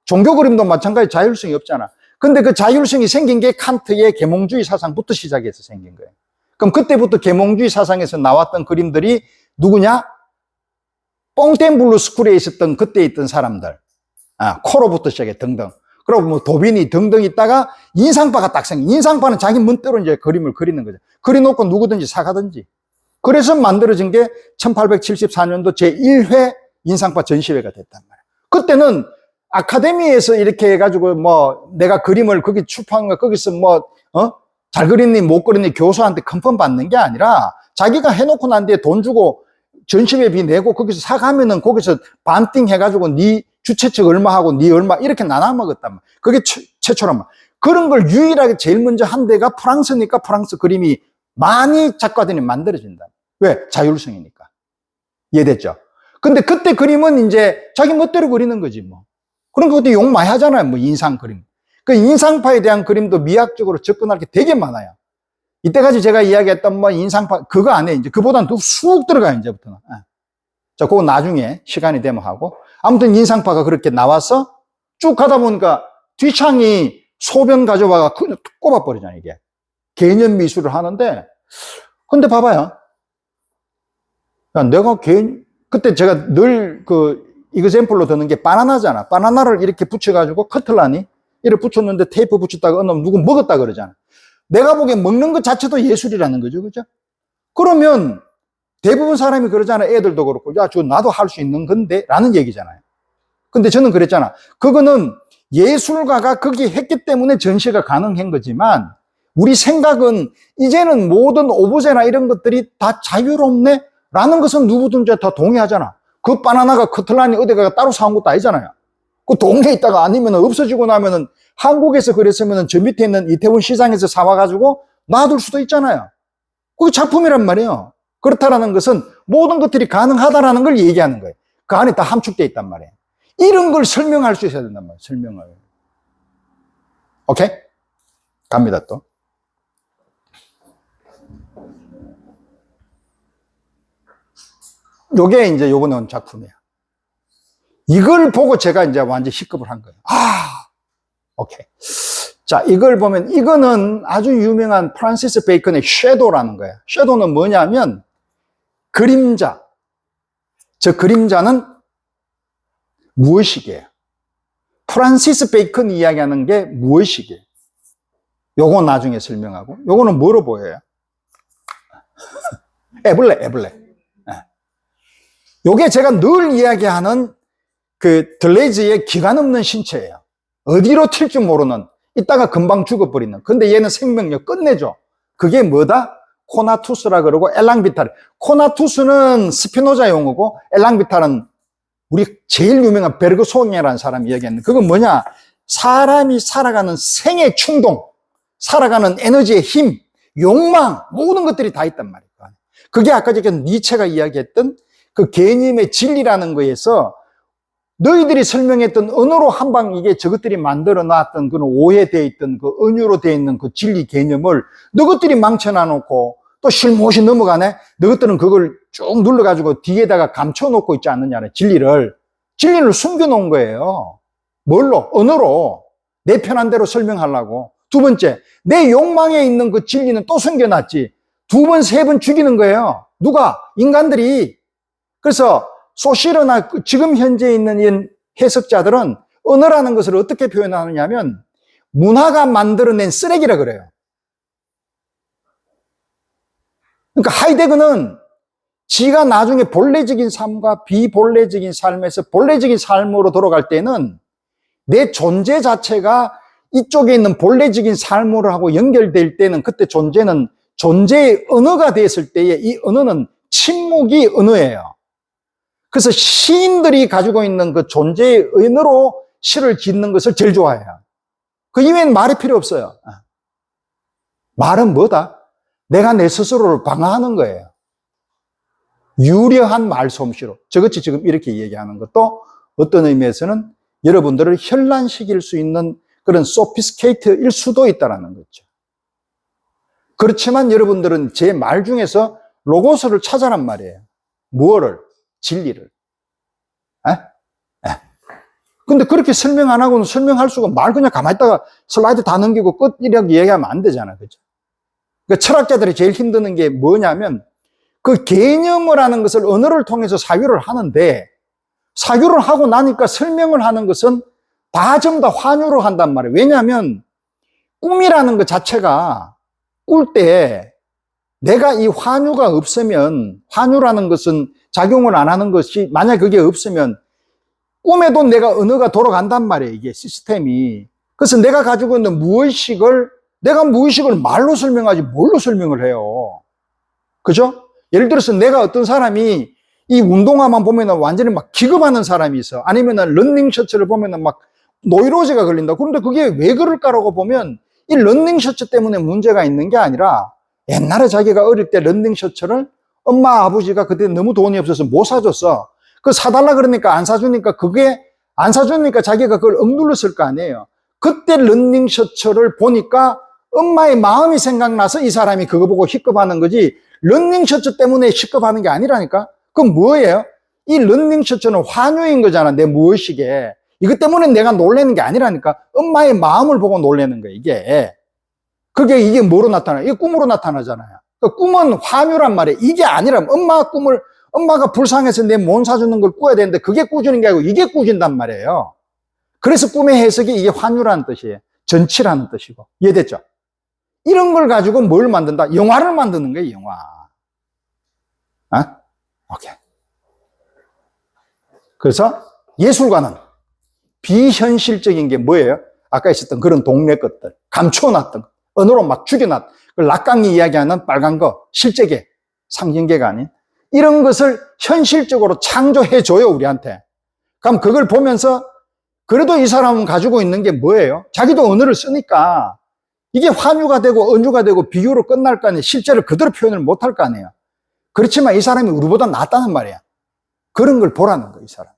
종교 그림도 마찬가지 자율성이 없잖아. 근데 그 자율성이 생긴 게 칸트의 계몽주의 사상부터 시작해서 생긴 거예요. 그럼 그때부터 계몽주의 사상에서 나왔던 그림들이 누구냐? 뽕땡 블루 스쿨에 있었던, 그때 있던 사람들. 코로부터 시작해 등등. 그리고 뭐 도비니 등등 있다가 인상파가 딱 생겨. 인상파는 자기 멋대로 이제 그림을 그리는 거죠. 그려놓고 누구든지 사가든지. 그래서 만들어진 게 1874년도 제1회 인상파 전시회가 됐단 말이에요. 그때는 아카데미에서 이렇게 해가지고 뭐 내가 그림을 거기 출판한 거 거기서 잘 그렸니 못 그렸니 교수한테 컨펌 받는 게 아니라 자기가 해놓고 난 뒤에 돈 주고 전시회비 내고 거기서 사가면은 거기서 반띵 해가지고 네 주최측 얼마 하고 네 얼마 이렇게 나눠 먹었단 말이에요. 그게 최초란 말이에요. 그런 걸 유일하게 제일 먼저 한 데가 프랑스니까 프랑스 그림이 많이 작가들이 만들어진다. 왜? 자율성이니까. 이해됐죠? 근데 그때 그림은 이제 자기 멋대로 그리는 거지 뭐. 그러니까 그때 욕 많이 하잖아요. 뭐 인상 그림. 그 인상파에 대한 그림도 미학적으로 접근할 게 되게 많아요. 이때까지 제가 이야기했던 뭐 인상파 그거 안 해. 이제 그보다는 또 쑥 들어가요. 이제부터는. 자, 그거 나중에 시간이 되면 하고. 아무튼 인상파가 그렇게 나와서 쭉 가다 보니까 뒤창이 소변 가져와가 꼽아버리잖아요. 이게 개념 미술을 하는데, 근데 봐봐요. 야, 내가 그때 제가 늘 이그샘플로 드는 게 바나나잖아. 바나나를 이렇게 붙여가지고 커틀라니 이렇게 붙였는데 테이프 붙였다가 어느 누구 먹었다 그러잖아. 내가 보기엔 먹는 것 자체도 예술이라는 거죠. 그죠? 그러면 대부분 사람이 그러잖아. 애들도 그렇고. 야, 저 나도 할 수 있는 건데? 라는 얘기잖아요. 근데 저는 그랬잖아. 그거는 예술가가 거기 했기 때문에 전시가 가능한 거지만 우리 생각은 이제는 모든 오브제나 이런 것들이 다 자유롭네? 라는 것은 누구든지 다 동의하잖아. 그 바나나가 커틀라니 어디가 따로 사온 것도 아니잖아요. 그 동네에 있다가 아니면 없어지고 나면은 한국에서 그랬으면은 저 밑에 있는 이태원 시장에서 사와가지고 놔둘 수도 있잖아요. 그게 작품이란 말이에요. 그렇다라는 것은 모든 것들이 가능하다라는 걸 얘기하는 거예요. 그 안에 다 함축되어 있단 말이에요. 이런 걸 설명할 수 있어야 된단 말이에요. 설명을. 오케이? 갑니다 또. 요게 이제 요번에 온 작품이에요. 이걸 보고 제가 이제 완전 시급을 한 거예요. 오케이. 자, 이걸 보면 이거는 아주 유명한 프란시스 베이컨의 섀도우라는 거예요. 섀도우는 뭐냐면 그림자. 저 그림자는 무엇이게요? 프란시스 베이컨이 이야기하는 게 무엇이게요? 요거 나중에 설명하고, 요거는 뭐로 보여요? 애벌레. 요게 제가 늘 이야기하는 그 들레이즈의 기관 없는 신체예요. 어디로 튈 줄 모르는, 이따가 금방 죽어버리는. 근데 얘는 생명력 끝내줘. 그게 뭐다? 코나투스라 그러고 엘랑비탈. 코나투스는 스피노자 용어고 엘랑비탈은 우리 제일 유명한 베르그송이라는 사람이 이야기했는데 그건 뭐냐? 사람이 살아가는 생의 충동, 살아가는 에너지의 힘, 욕망, 모든 것들이 다 있단 말이에요. 그게 아까 전에 니체가 이야기했던 그 개념의 진리라는 거에서 너희들이 설명했던 언어로 한방 이게 저것들이 만들어 놨던 그런 오해되어 있던 그 언어로 되어 있는 그 진리 개념을 너희들이 망쳐놔 놓고 또 실못이 넘어가네? 너희들은 그걸 쭉 눌러가지고 뒤에다가 감춰놓고 있지 않느냐는 진리를 숨겨놓은 거예요. 뭘로? 언어로. 내 편한 대로 설명하려고. 두 번째, 내 욕망에 있는 그 진리는 또 숨겨놨지. 두 번, 세 번 죽이는 거예요. 누가? 인간들이. 그래서 소시르나 지금 현재 있는 이 해석자들은 언어라는 것을 어떻게 표현하느냐 하면 문화가 만들어낸 쓰레기라 그래요. 그러니까 하이데거는 지가 나중에 본래적인 삶과 비본래적인 삶에서 본래적인 삶으로 돌아갈 때는 내 존재 자체가 이쪽에 있는 본래적인 삶으로 하고 연결될 때는 그때 존재는 존재의 언어가 됐을 때에 이 언어는 침묵이 언어예요. 그래서 시인들이 가지고 있는 그 존재의 언어로 시를 짓는 것을 제일 좋아해요. 그 이외엔 말이 필요 없어요. 말은 뭐다? 내가 내 스스로를 방어하는 거예요. 유려한 말솜씨로. 저것이 지금 이렇게 얘기하는 것도 어떤 의미에서는 여러분들을 현란시킬 수 있는 그런 소피스케이트일 수도 있다는 거죠. 그렇지만 여러분들은 제 말 중에서 로고스를 찾아란 말이에요. 무엇을? 진리를. 근데 그렇게 설명 안 하고는 설명할 수가 말 그냥 가만히 있다가 슬라이드 다 넘기고 끝 이렇게 얘기하면 안 되잖아. 그죠? 그러니까 철학자들이 제일 힘드는 게 뭐냐면 그 개념을 하는 것을 언어를 통해서 사유를 하는데 사유를 하고 나니까 설명을 하는 것은 다 전부 다 환유로 한단 말이에요. 왜냐하면 꿈이라는 것 자체가 꿀 때 내가 이 환유가 없으면 환유라는 것은 작용을 안 하는 것이 만약 그게 없으면 꿈에도 내가 언어가 돌아간단 말이에요. 이게 시스템이. 그래서 내가 가지고 있는 내가 무의식을 말로 설명하지 뭘로 설명을 해요. 그죠? 예를 들어서 내가 어떤 사람이 이 운동화만 보면은 완전히 막 기겁하는 사람이 있어. 아니면은 런닝 셔츠를 보면은 막 노이로제가 걸린다. 그런데 그게 왜 그럴까라고 보면 이 런닝 셔츠 때문에 문제가 있는 게 아니라 옛날에 자기가 어릴 때 런닝 셔츠를 엄마 아버지가 그때 너무 돈이 없어서 못 사줬어. 그 사달라 그러니까 안 사주니까 그게 안 사주니까 자기가 그걸 억눌렀을 거 아니에요. 그때 런닝 셔츠를 보니까 엄마의 마음이 생각나서 이 사람이 그거 보고 희겁하는 거지 런닝 셔츠 때문에 희겁하는 게 아니라니까. 그럼 뭐예요? 이 런닝 셔츠는 환유인 거잖아. 내 무의식에. 이것 때문에 내가 놀라는 게 아니라니까. 엄마의 마음을 보고 놀라는 거야 이게. 이게 뭐로 나타나요? 이게 꿈으로 나타나잖아요. 그러니까 꿈은 환유란 말이에요. 이게 아니라 엄마가 불쌍해서 내 몸 사주는 걸 꾸어야 되는데 그게 꾸주는 게 아니고 이게 꾸준단 말이에요. 그래서 꿈의 해석이 이게 환유라는 뜻이에요. 전치라는 뜻이고. 이해됐죠? 이런 걸 가지고 뭘 만든다? 영화를 만드는 거예요, 영화. 오케이. 그래서 예술가는 비현실적인 게 뭐예요? 아까 있었던 그런 동네 것들, 감춰놨던 것, 언어로 막 죽여놨던, 락강이 이야기하는 빨간 거, 실제계, 상징계가 아닌, 이런 것을 현실적으로 창조해줘요, 우리한테. 그럼 그걸 보면서, 그래도 이 사람은 가지고 있는 게 뭐예요? 자기도 언어를 쓰니까, 이게 환유가 되고, 언유가 되고, 비유로 끝날 거 아니에요. 실제로 그대로 표현을 못 할 거 아니에요. 그렇지만 이 사람이 우리보다 낫다는 말이야. 그런 걸 보라는 거예요, 이 사람.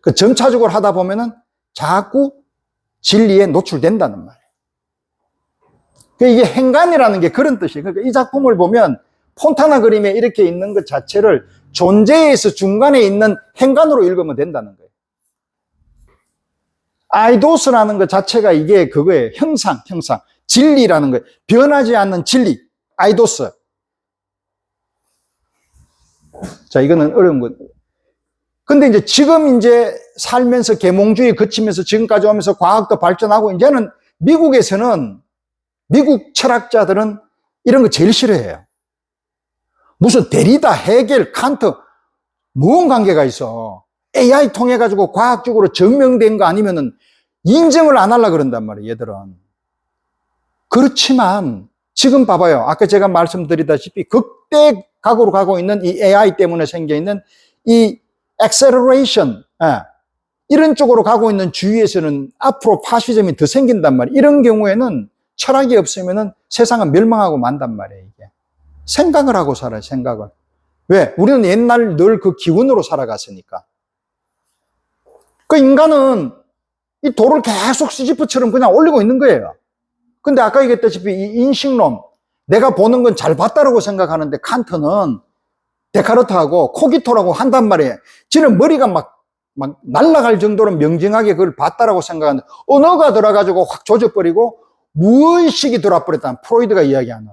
그 점차적으로 하다 보면은 자꾸 진리에 노출된다는 말이에요. 이게 행간이라는 게 그런 뜻이에요. 그러니까 이 작품을 보면 폰타나 그림에 이렇게 있는 것 자체를 존재에서 중간에 있는 행간으로 읽으면 된다는 거예요. 아이도스라는 것 자체가 이게 그거예요. 형상. 진리라는 거예요. 변하지 않는 진리. 아이도스. 자, 이거는 어려운 거. 근데 이제 지금 살면서 계몽주의 거치면서 지금까지 오면서 과학도 발전하고 이제는 미국에서는 미국 철학자들은 이런 거 제일 싫어해요. 무슨 데리다, 헤겔, 칸트 무슨 관계가 있어. AI 통해 가지고 과학적으로 증명된 거 아니면은 인정을 안 하려고 그런단 말이에요, 얘들은. 그렇지만 지금 봐봐요. 아까 제가 말씀드리다시피 극대 각으로 가고 있는 이 AI 때문에 생겨 있는 이 acceleration, 이런 쪽으로 가고 있는 주위에서는 앞으로 파시즘이 더 생긴단 말이에요. 이런 경우에는 철학이 없으면은 세상은 멸망하고 만단 말이에요, 이게. 생각을 하고 살아요, 생각을. 왜? 우리는 옛날 늘 그 기운으로 살아갔으니까. 그 인간은 이 돌을 계속 시지프처럼 그냥 올리고 있는 거예요. 근데 아까 얘기했다시피 이 인식론, 내가 보는 건 잘 봤다라고 생각하는데 칸트는 데카르트하고 코기토라고 한단 말이에요. 지는 머리가 막 날아갈 정도로 명징하게 그걸 봤다라고 생각하는데 언어가 들어가지고 확 조져버리고 무의식이 들어와버렸다는 프로이드가 이야기하는.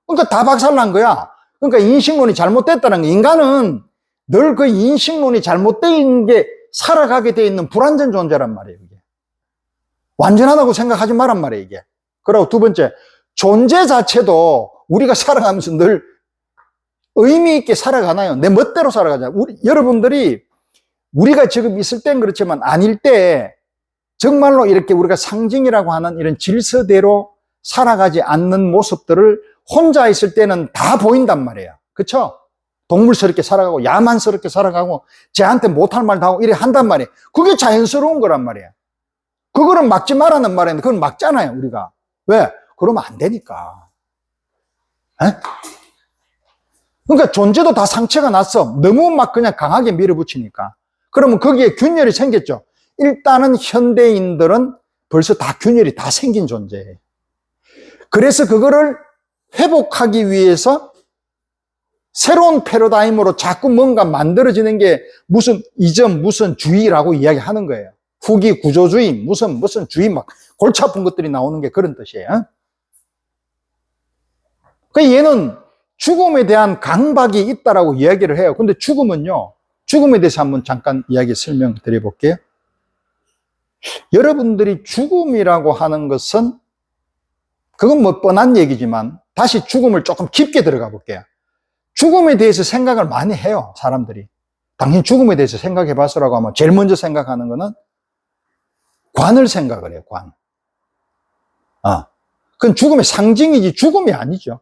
그러니까 다 박살난 거야. 그러니까 인식론이 잘못됐다는 거야. 인간은 늘 그 인식론이 잘못된 게 살아가게 돼 있는 불완전 존재란 말이에요. 이게. 완전하다고 생각하지 말란 말이에요. 이게. 그리고 두 번째, 존재 자체도 우리가 살아가면서 늘 의미 있게 살아가나요? 내 멋대로 살아가잖아요. 여러분들이 우리가 지금 있을 땐 그렇지만 아닐 때 정말로 이렇게 우리가 상징이라고 하는 이런 질서대로 살아가지 않는 모습들을 혼자 있을 때는 다 보인단 말이에요. 그쵸? 동물스럽게 살아가고 야만스럽게 살아가고 쟤한테 못할 말도 하고 이래 한단 말이에요. 그게 자연스러운 거란 말이에요. 그거는 막지 말라는 말인데 그건 막잖아요, 우리가. 왜? 그러면 안 되니까. 에? 그러니까 존재도 다 상처가 났어. 너무 막 그냥 강하게 밀어붙이니까. 그러면 거기에 균열이 생겼죠. 일단은 현대인들은 벌써 다 균열이 다 생긴 존재예요. 그래서 그거를 회복하기 위해서 새로운 패러다임으로 자꾸 뭔가 만들어지는 게 무슨 이점, 무슨 주의라고 이야기하는 거예요. 후기 구조주의, 무슨 주의 막 골치 아픈 것들이 나오는 게 그런 뜻이에요. 그러니까 얘는 죽음에 대한 강박이 있다라고 이야기를 해요. 근데 죽음은요, 죽음에 대해서 한번 잠깐 이야기 설명드려 볼게요. 여러분들이 죽음이라고 하는 것은 그건 뭐 뻔한 얘기지만 다시 죽음을 조금 깊게 들어가 볼게요. 죽음에 대해서 생각을 많이 해요, 사람들이. 당연히 죽음에 대해서 생각해 봤으라고 하면 제일 먼저 생각하는 거는 관을 생각을 해요, 관. 그건 죽음의 상징이지 죽음이 아니죠.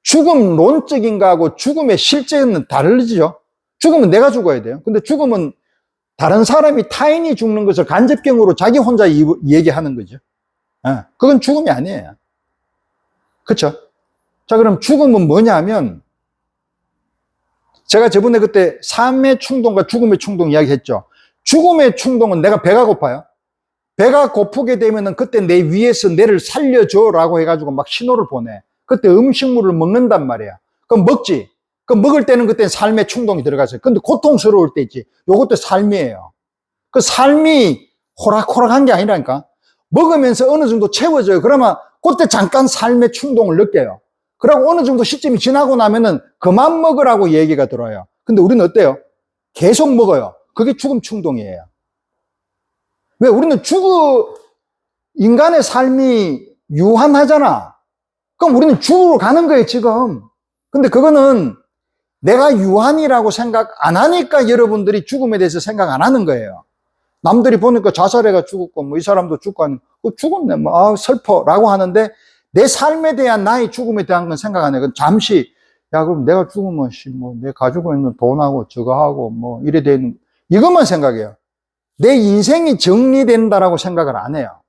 죽음론적인 거하고 죽음의 실제는 다르죠. 죽음은 내가 죽어야 돼요. 근데 죽음은 다른 사람이 타인이 죽는 것을 간접경으로 자기 혼자 얘기하는 거죠. 그건 죽음이 아니에요. 그렇죠? 자, 그럼 죽음은 뭐냐면 제가 저번에 그때 삶의 충동과 죽음의 충동 이야기했죠. 죽음의 충동은 내가 배가 고파요. 배가 고프게 되면은 그때 내 위에서 내를 살려줘라고 해가지고 막 신호를 보내. 그때 음식물을 먹는단 말이야. 그럼 먹지. 그럼 먹을 때는 그때 삶의 충동이 들어가서요. 근데 고통스러울 때 있지. 요것도 삶이에요. 그 삶이 호락호락한 게 아니라니까. 먹으면서 어느 정도 채워져요. 그러면 그때 잠깐 삶의 충동을 느껴요. 그리고 어느 정도 시점이 지나고 나면은 그만 먹으라고 얘기가 들어요. 근데 우리는 어때요? 계속 먹어요. 그게 죽음 충동이에요. 왜? 우리는 인간의 삶이 유한하잖아. 그럼 우리는 죽으러 가는 거예요, 지금. 근데 그거는 내가 유한이라고 생각 안 하니까 여러분들이 죽음에 대해서 생각 안 하는 거예요. 남들이 보니까 자살해가 죽었고, 뭐 이 사람도 죽고 하는, 죽었네, 뭐, 슬퍼라고 하는데 내 삶에 대한 나의 죽음에 대한 건 생각 안 해요. 잠시, 야, 그럼 내가 죽으면, 뭐, 내 가지고 있는 돈하고 저거 하고, 뭐, 이래 되는, 이것만 생각해요. 내 인생이 정리된다라고 생각을 안 해요.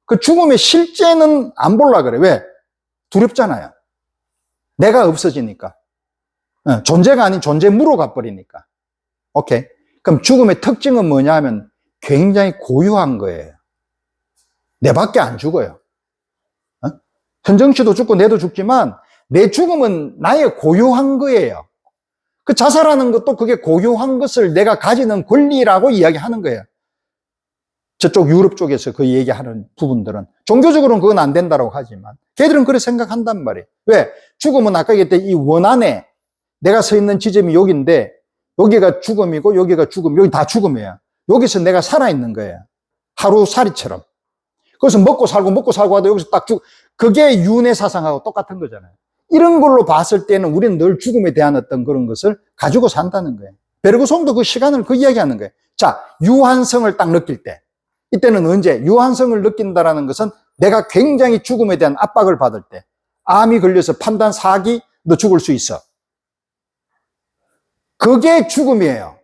그 죽음의 실제는 안 보려고 그래. 왜? 두렵잖아요. 내가 없어지니까. 존재가 아닌 존재무로 가버리니까. 오케이. 그럼 죽음의 특징은 뭐냐 하면 굉장히 고유한 거예요. 내밖에 안 죽어요. 현정 씨도 죽고 내도 죽지만 내 죽음은 나의 고유한 거예요. 그 자살하는 것도 그게 고유한 것을 내가 가지는 권리라고 이야기하는 거예요. 저쪽 유럽 쪽에서 그 얘기하는 부분들은 종교적으로는 그건 안 된다고 하지만 걔들은 그렇게 생각한단 말이에요. 왜? 죽음은 아까 얘기했던 이 원안에 내가 서 있는 지점이 여기인데 여기가 죽음이고 여기가 죽음, 여기 다 죽음이에요. 여기서 내가 살아있는 거예요. 하루살이처럼. 그래서 먹고 살고 하다 여기서 딱 그게 윤회 사상하고 똑같은 거잖아요. 이런 걸로 봤을 때는 우리는 늘 죽음에 대한 어떤 그런 것을 가지고 산다는 거예요. 베르그송도 그 시간을 그 이야기하는 거예요. 자, 유한성을 딱 느낄 때. 이때는 언제? 유한성을 느낀다라는 것은 내가 굉장히 죽음에 대한 압박을 받을 때. 암이 걸려서 판단 사기, 너 죽을 수 있어. 그게 죽음이에요.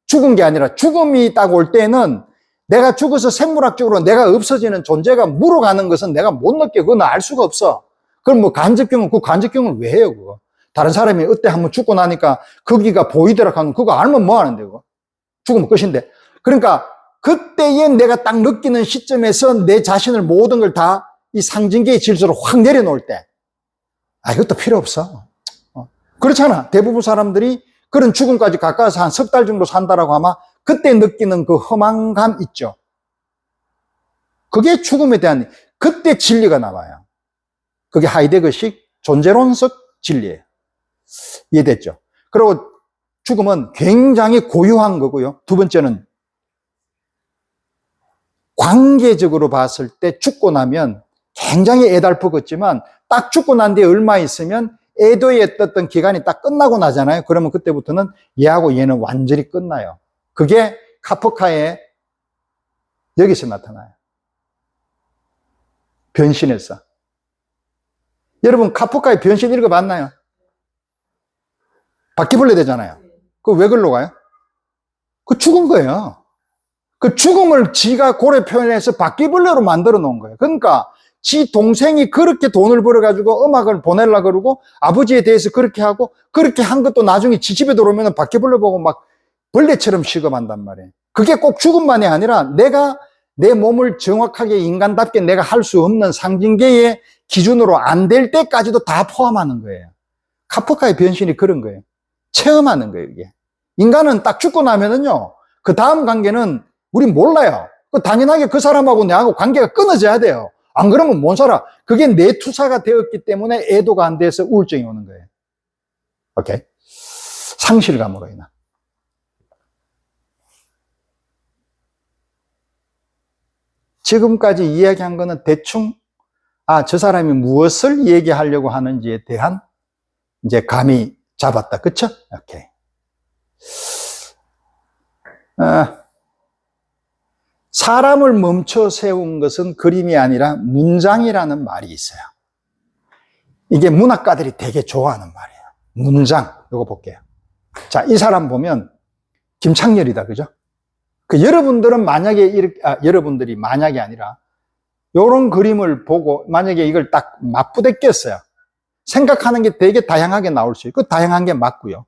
죽은 게 아니라 죽음이 딱 올 때는 내가 죽어서 생물학적으로 내가 없어지는 존재가 물어가는 것은 내가 못 느껴. 그건 알 수가 없어. 그럼 뭐 간접경은, 그 간접경을 왜 해요, 그거? 다른 사람이 어때 한번 죽고 나니까 거기가 보이더라 하면 그거 알면 뭐 하는데, 그거? 죽으면 끝인데. 그러니까 그때에 내가 딱 느끼는 시점에서 내 자신을 모든 걸 다 이 상징계의 질서로 확 내려놓을 때, 이것도 필요 없어. 그렇잖아. 대부분 사람들이 그런 죽음까지 가까워서 한 석 달 정도 산다라고 하면 그때 느끼는 그 허망감 있죠. 그게 죽음에 대한 그때 진리가 나와요. 그게 하이데거식 존재론적 진리예요. 이해됐죠? 그리고 죽음은 굉장히 고유한 거고요. 두 번째는 관계적으로 봤을 때 죽고 나면 굉장히 애달프겠지만 딱 죽고 난 뒤에 얼마 있으면 애도에 떴던 기간이 딱 끝나고 나잖아요. 그러면 그때부터는 얘하고 얘는 완전히 끝나요. 그게 카프카의 여기서 나타나요. 변신에서. 여러분 카프카의 변신 읽어봤나요? 바퀴벌레 되잖아요. 그 왜 글로 가요? 그 죽은 거예요. 그 죽음을 지가 고래 표현해서 바퀴벌레로 만들어 놓은 거예요. 그러니까 지 동생이 그렇게 돈을 벌어가지고 음악을 보내려고 그러고 아버지에 대해서 그렇게 하고 그렇게 한 것도 나중에 지 집에 들어오면 바퀴벌레 보고 막 벌레처럼 취급한단 말이에요. 그게 꼭 죽음만이 아니라 내가 내 몸을 정확하게 인간답게 내가 할 수 없는 상징계의 기준으로 안 될 때까지도 다 포함하는 거예요. 카프카의 변신이 그런 거예요. 체험하는 거예요, 이게. 인간은 딱 죽고 나면은요, 그 다음 관계는 우리 몰라요. 당연하게 그 사람하고 내하고 관계가 끊어져야 돼요. 안 그러면 못 살아. 그게 내 투사가 되었기 때문에 애도가 안 돼서 우울증이 오는 거예요. 오케이? 상실감으로 인한. 지금까지 이야기한 거는 대충, 저 사람이 무엇을 얘기하려고 하는지에 대한 이제 감이 잡았다. 그쵸? 오케이. 사람을 멈춰 세운 것은 그림이 아니라 문장이라는 말이 있어요. 이게 문학가들이 되게 좋아하는 말이에요. 문장. 이거 볼게요. 자, 이 사람 보면 김창렬이다. 그죠? 여러분들은 여러분들이 만약에 아니라 요런 그림을 보고 만약에 이걸 딱 맞부대꼈어요. 생각하는 게 되게 다양하게 나올 수 있고 다양한 게 맞고요.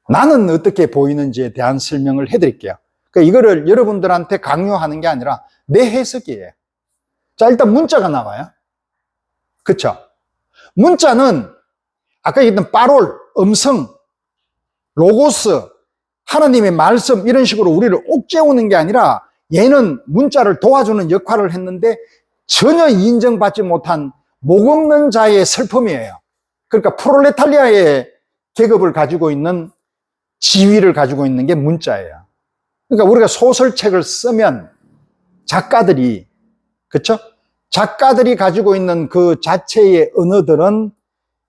나는 어떻게 보이는지에 대한 설명을 해드릴게요. 이거를 여러분들한테 강요하는 게 아니라 내 해석이에요. 자, 일단 문자가 나와요. 그쵸? 문자는 아까 얘기했던 파롤, 음성, 로고스, 하나님의 말씀 이런 식으로 우리를 옥죄우는 게 아니라 얘는 문자를 도와주는 역할을 했는데 전혀 인정받지 못한 목 없는 자의 슬픔이에요. 그러니까 프롤레타리아의 계급을 가지고 있는 지위를 가지고 있는 게 문자예요. 그러니까 우리가 소설책을 쓰면 작가들이, 그쵸? 작가들이 가지고 있는 그 자체의 언어들은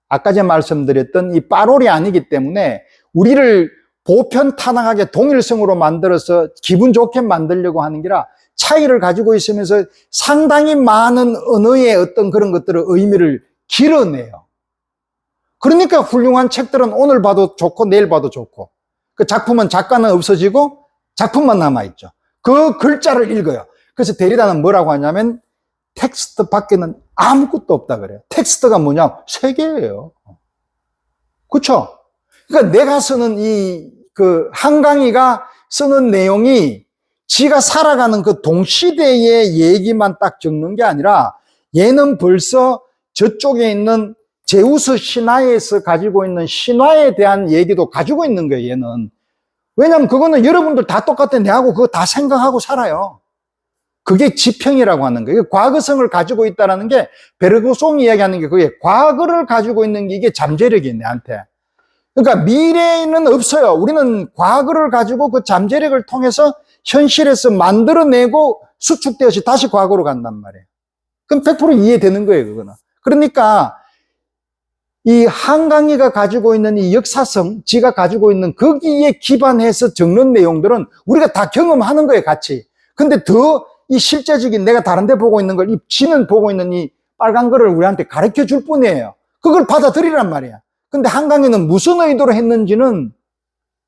아까 제가 말씀드렸던 이 파롤이 아니기 때문에 우리를 보편타당하게 동일성으로 만들어서 기분 좋게 만들려고 하는 게라 차이를 가지고 있으면서 상당히 많은 언어의 어떤 그런 것들의 의미를 길어내요. 그러니까 훌륭한 책들은 오늘 봐도 좋고 내일 봐도 좋고 그 작품은 작가는 없어지고 작품만 남아있죠. 그 글자를 읽어요. 그래서 데리다는 뭐라고 하냐면 텍스트 밖에는 아무것도 없다 그래요. 텍스트가 뭐냐? 세계예요. 그렇죠? 그러니까 내가 쓰는 한강이가 쓰는 내용이 지가 살아가는 그 동시대의 얘기만 딱 적는 게 아니라 얘는 벌써 저쪽에 있는 제우스 신화에서 가지고 있는 신화에 대한 얘기도 가지고 있는 거예요, 얘는. 왜냐면 그거는 여러분들 다 똑같아. 내하고 그거 다 생각하고 살아요. 그게 지평이라고 하는 거예요. 과거성을 가지고 있다는 게 베르그송 이야기하는 게 그게 과거를 가지고 있는 게 이게 잠재력이에요, 내한테. 그러니까 미래는 없어요. 우리는 과거를 가지고 그 잠재력을 통해서 현실에서 만들어내고 수축되어서 다시 과거로 간단 말이에요. 그럼 100% 이해되는 거예요, 그거는. 그러니까 이 한강이가 가지고 있는 이 역사성, 지가 가지고 있는 거기에 기반해서 적는 내용들은 우리가 다 경험하는 거예요, 같이. 근데 더 이 실제적인 내가 다른 데 보고 있는 걸, 이 지는 보고 있는 이 빨간 거를 우리한테 가르쳐 줄 뿐이에요. 그걸 받아들이란 말이야. 근데 한강이는 무슨 의도로 했는지는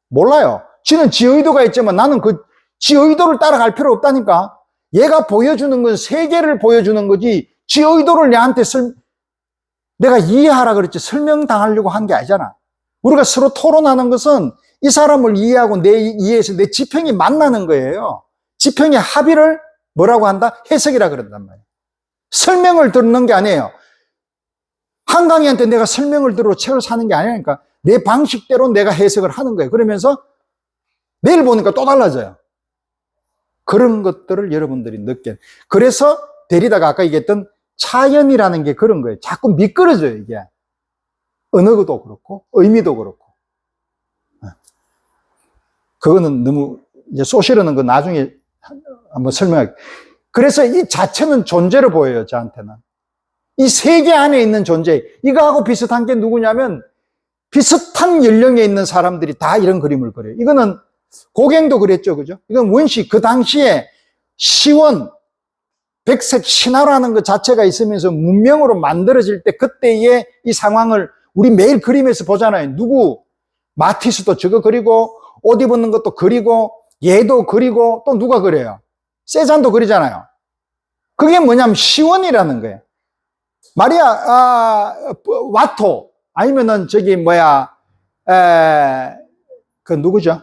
몰라요. 지는 지 의도가 있지만 나는 지 의도를 따라갈 필요 없다니까. 얘가 보여주는 건 세계를 보여주는 거지 지 의도를 내한테 내가 이해하라 그랬지 설명당하려고 한 게 아니잖아. 우리가 서로 토론하는 것은 이 사람을 이해하고 내 이해해서 내 지평이 만나는 거예요. 지평의 합의를 뭐라고 한다? 해석이라 그런단 말이에요. 설명을 듣는 게 아니에요. 한강이한테 내가 설명을 들어 책을 사는 게 아니니까 내 방식대로 내가 해석을 하는 거예요. 그러면서 내일 보니까 또 달라져요. 그런 것들을 여러분들이 느껴요. 그래서 데리다가 아까 얘기했던 차연이라는 게 그런 거예요. 자꾸 미끄러져요, 이게. 언어도 그렇고, 의미도 그렇고. 그거는 너무, 이제 소실은 그 나중에 한번 설명할게요. 그래서 이 자체는 존재로 보여요, 저한테는. 이 세계 안에 있는 존재, 이거하고 비슷한 게 누구냐면, 비슷한 연령에 있는 사람들이 다 이런 그림을 그려요. 이거는 고갱도 그랬죠, 그죠? 이건 원시, 그 당시에 시원, 백색 신화라는 것 자체가 있으면서 문명으로 만들어질 때 그때의 이 상황을 우리 매일 그림에서 보잖아요. 누구? 마티스도 저거 그리고, 옷 입는 것도 그리고, 얘도 그리고, 또 누가 그려요? 세잔도 그리잖아요. 그게 뭐냐면 시원이라는 거예요. 와토, 아니면은 그 누구죠?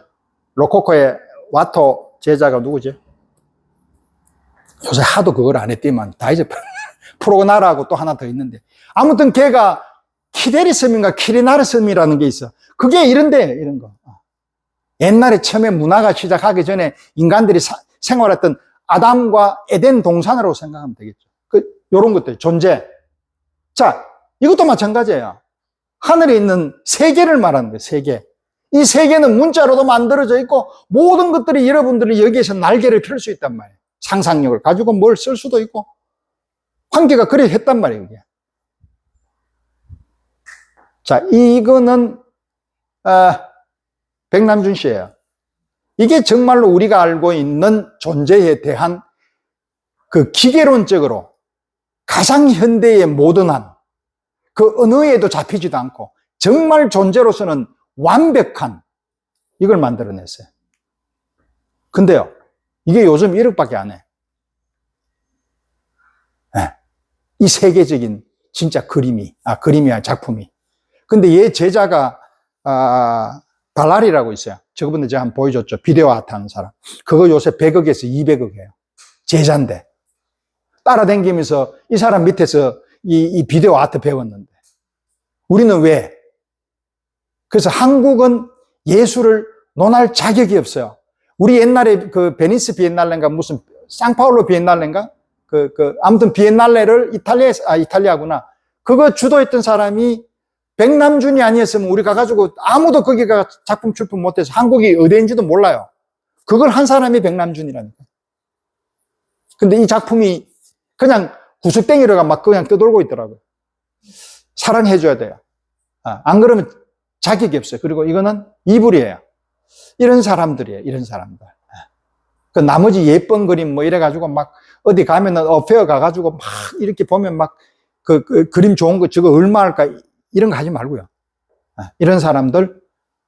로코코의 와토 제자가 누구죠? 요새 하도 그걸 안 했더만 다 이제 프로나라하고 또 하나 더 있는데, 아무튼 걔가 키데리 섬인가 키리나르 섬이라는 게 있어. 그게 이런 거. 옛날에 처음에 문화가 시작하기 전에 인간들이 생활했던 아담과 에덴 동산으로 생각하면 되겠죠. 요런 것들, 존재. 자, 이것도 마찬가지예요. 하늘에 있는 세계를 말하는 거예요, 세계. 이 세계는 문자로도 만들어져 있고, 모든 것들이 여러분들이 여기에서 날개를 펼 수 있단 말이에요. 상상력을 가지고 뭘 쓸 수도 있고. 황제가 그래 했단 말이에요, 이게. 자, 이거는, 백남준 씨예요. 이게 정말로 우리가 알고 있는 존재에 대한 그 기계론적으로 가장 현대의 모던한 그 언어에도 잡히지도 않고 정말 존재로서는 완벽한 이걸 만들어냈어요. 근데요, 이게 요즘 1억밖에 안 해. 네. 이 세계적인 진짜 그림이야, 작품이. 근데 얘 제자가, 발랄이라고 있어요. 저번에 제가 한번 보여줬죠. 비디오 아트 하는 사람. 그거 요새 100억에서 200억이에요. 제자인데. 따라다니면서 이 사람 밑에서 이 비디오 아트 배웠는데. 우리는 왜? 그래서 한국은 예술을 논할 자격이 없어요. 우리 옛날에 그 베니스 비엔날레인가 무슨 상파울로 비엔날레인가? 아무튼 비엔날레를 이탈리아구나. 그거 주도했던 사람이 백남준이 아니었으면 우리 가가지고 아무도 거기가 작품 출품 못해서 한국이 어디인지도 몰라요. 그걸 한 사람이 백남준이라니까. 근데 이 작품이 그냥 구석땡이로가 막 그냥 떠돌고 있더라고요. 사랑해줘야 돼요. 안 그러면 자격이 없어요. 그리고 이거는 이불이에요. 이런 사람들이에요. 이런 사람들. 그 나머지 예쁜 그림 뭐 이래가지고 막 어디 가면은 어페어 가가지고 막 이렇게 보면 막 그 그림 좋은 거 저거 얼마 할까 이런 거 하지 말고요. 이런 사람들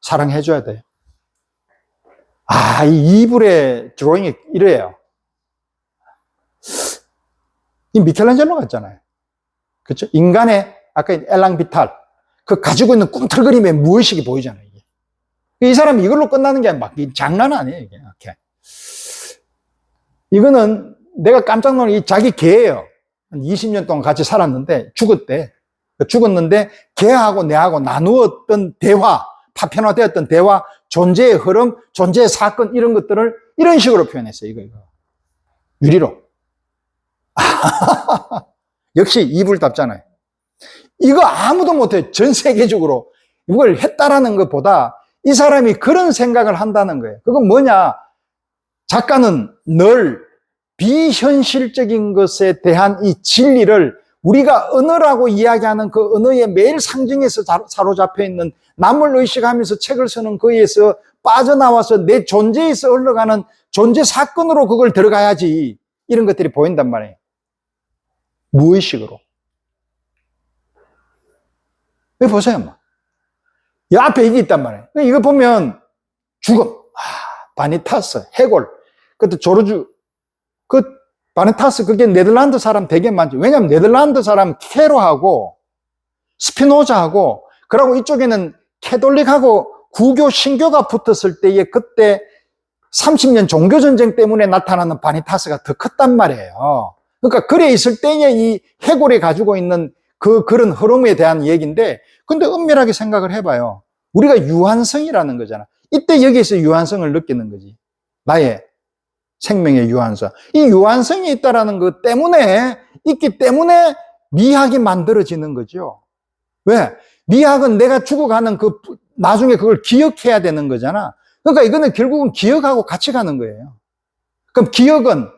사랑해줘야 돼요. 이 이불의 드로잉이 이래요. 이 미켈란젤로 같잖아요. 그렇죠? 인간의 아까 엘랑비탈 그 가지고 있는 꿈틀 그림에 무의식이 보이잖아요. 이게. 이 사람이 이걸로 끝나는 게 막 장난 아니에요. 이게. 이렇게. 이거는 내가 깜짝 놀란 이 자기 개예요. 한 20년 동안 같이 살았는데 죽었대. 죽었는데 개하고 내하고 나누었던 대화, 파편화되었던 대화, 존재의 흐름, 존재의 사건 이런 것들을 이런 식으로 표현했어요. 이거. 유리로. 역시 이불답잖아요. 이거 아무도 못해. 전 세계적으로 이걸 했다라는 것보다 이 사람이 그런 생각을 한다는 거예요. 그건 뭐냐? 작가는 늘 비현실적인 것에 대한 이 진리를 우리가 언어라고 이야기하는 그 언어의 매일 상징에서 사로잡혀 있는 남을 의식하면서 책을 쓰는 거에서 빠져나와서 내 존재에서 흘러가는 존재 사건으로 그걸 들어가야지 이런 것들이 보인단 말이에요. 무의식으로. 여기 보세요. 뭐. 이 앞에 이게 있단 말이에요. 이거 보면 죽음, 바니타스, 해골, 그것도 조르주, 바니타스 그게 네덜란드 사람 되게 많죠. 왜냐하면 네덜란드 사람 케로하고 스피노자하고 그러고 이쪽에는 캐톨릭하고 구교, 신교가 붙었을 때에 그때 30년 종교전쟁 때문에 나타나는 바니타스가 더 컸단 말이에요. 그러니까 그래 있을 때에 이 해골이 가지고 있는 그런 흐름에 대한 얘기인데, 근데 엄밀하게 생각을 해봐요. 우리가 유한성이라는 거잖아. 이때 여기에서 유한성을 느끼는 거지. 나의 생명의 유한성. 이 유한성이 있다라는 것 때문에, 있기 때문에 미학이 만들어지는 거죠. 왜? 미학은 내가 죽어가는 나중에 그걸 기억해야 되는 거잖아. 그러니까 이거는 결국은 기억하고 같이 가는 거예요. 그럼 기억은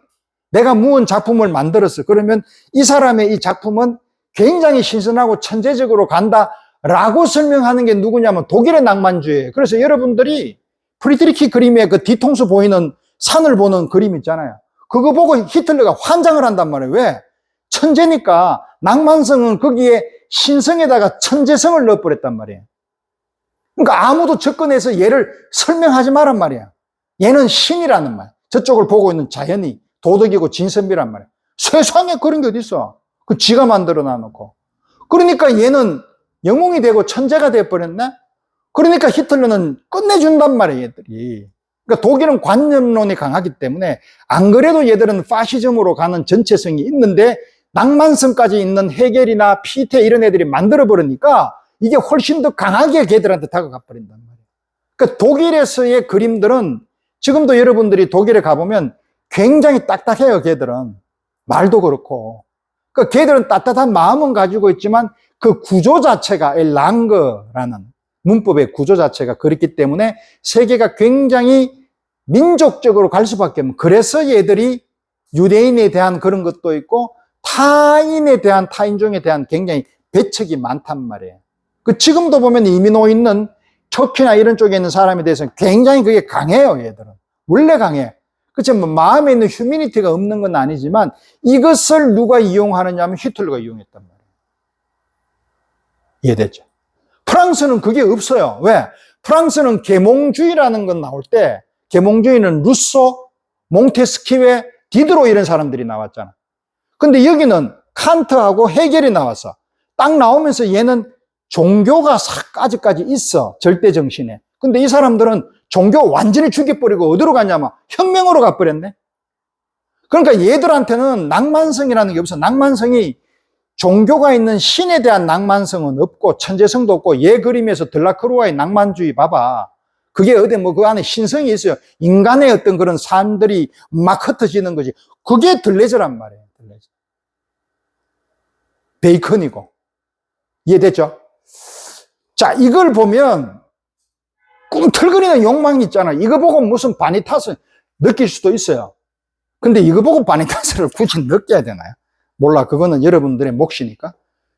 내가 무언 작품을 만들었어. 그러면 이 사람의 이 작품은 굉장히 신선하고 천재적으로 간다라고 설명하는 게 누구냐면 독일의 낭만주의예요. 그래서 여러분들이 프리드리히 그림의 그 뒤통수 보이는 산을 보는 그림 있잖아요. 그거 보고 히틀러가 환장을 한단 말이에요. 왜? 천재니까 낭만성은 거기에 신성에다가 천재성을 넣어버렸단 말이에요. 그러니까 아무도 접근해서 얘를 설명하지 말란 말이야. 얘는 신이라는 말. 저쪽을 보고 있는 자연이 도덕이고 진선미란 말이야. 세상에 그런 게 어디 있어? 그 지가 만들어 놔놓고. 그러니까 얘는 영웅이 되고 천재가 되어버렸네? 그러니까 히틀러는 끝내준단 말이에요, 얘들이. 그러니까 독일은 관념론이 강하기 때문에 안 그래도 얘들은 파시즘으로 가는 전체성이 있는데 낭만성까지 있는 헤겔이나 피테 이런 애들이 만들어버리니까 이게 훨씬 더 강하게 걔들한테 다가가 버린단 말이에요. 그러니까 독일에서의 그림들은 지금도 여러분들이 독일에 가보면 굉장히 딱딱해요, 걔들은. 말도 그렇고. 그러니까 걔들은 따뜻한 마음은 가지고 있지만 그 구조 자체가 랑거라는 문법의 구조 자체가 그렇기 때문에 세계가 굉장히 민족적으로 갈 수밖에 없는. 그래서 얘들이 유대인에 대한 그런 것도 있고 타인에 대한 타인종에 대한 굉장히 배척이 많단 말이에요. 그 지금도 보면 이민 오 있는 터키나 이런 쪽에 있는 사람에 대해서는 굉장히 그게 강해요, 얘들은. 원래 강해. 그렇지만 마음에 있는 휴미니티가 없는 건 아니지만 이것을 누가 이용하느냐 하면 히틀러가 이용했단 말이에요. 이해됐죠? 프랑스는 그게 없어요. 왜? 프랑스는 계몽주의라는 건 나올 때 계몽주의는 루소, 몽테스키웨, 디드로 이런 사람들이 나왔잖아. 근데 여기는 칸트하고 헤겔이 나왔어. 딱 나오면서 얘는 종교가 아직까지 있어. 절대 정신에. 근데 이 사람들은 종교 완전히 죽여버리고 어디로 갔냐면 혁명으로 가버렸네. 그러니까 얘들한테는 낭만성이라는 게 없어. 낭만성이 종교가 있는 신에 대한 낭만성은 없고 천재성도 없고 얘 그림에서 들라크루아의 낭만주의 봐봐. 그게 어디 그 안에 신성이 있어요. 인간의 어떤 그런 삶들이 막 흩어지는 거지. 그게 들레저란 말이에요. 들레저. 베이컨이고. 이해됐죠? 자, 이걸 보면 꿈틀거리는 욕망이 있잖아. 이거 보고 무슨 바니타스 느낄 수도 있어요. 근데 이거 보고 바니타스를 굳이 느껴야 되나요? 몰라. 그거는 여러분들의 몫이니까.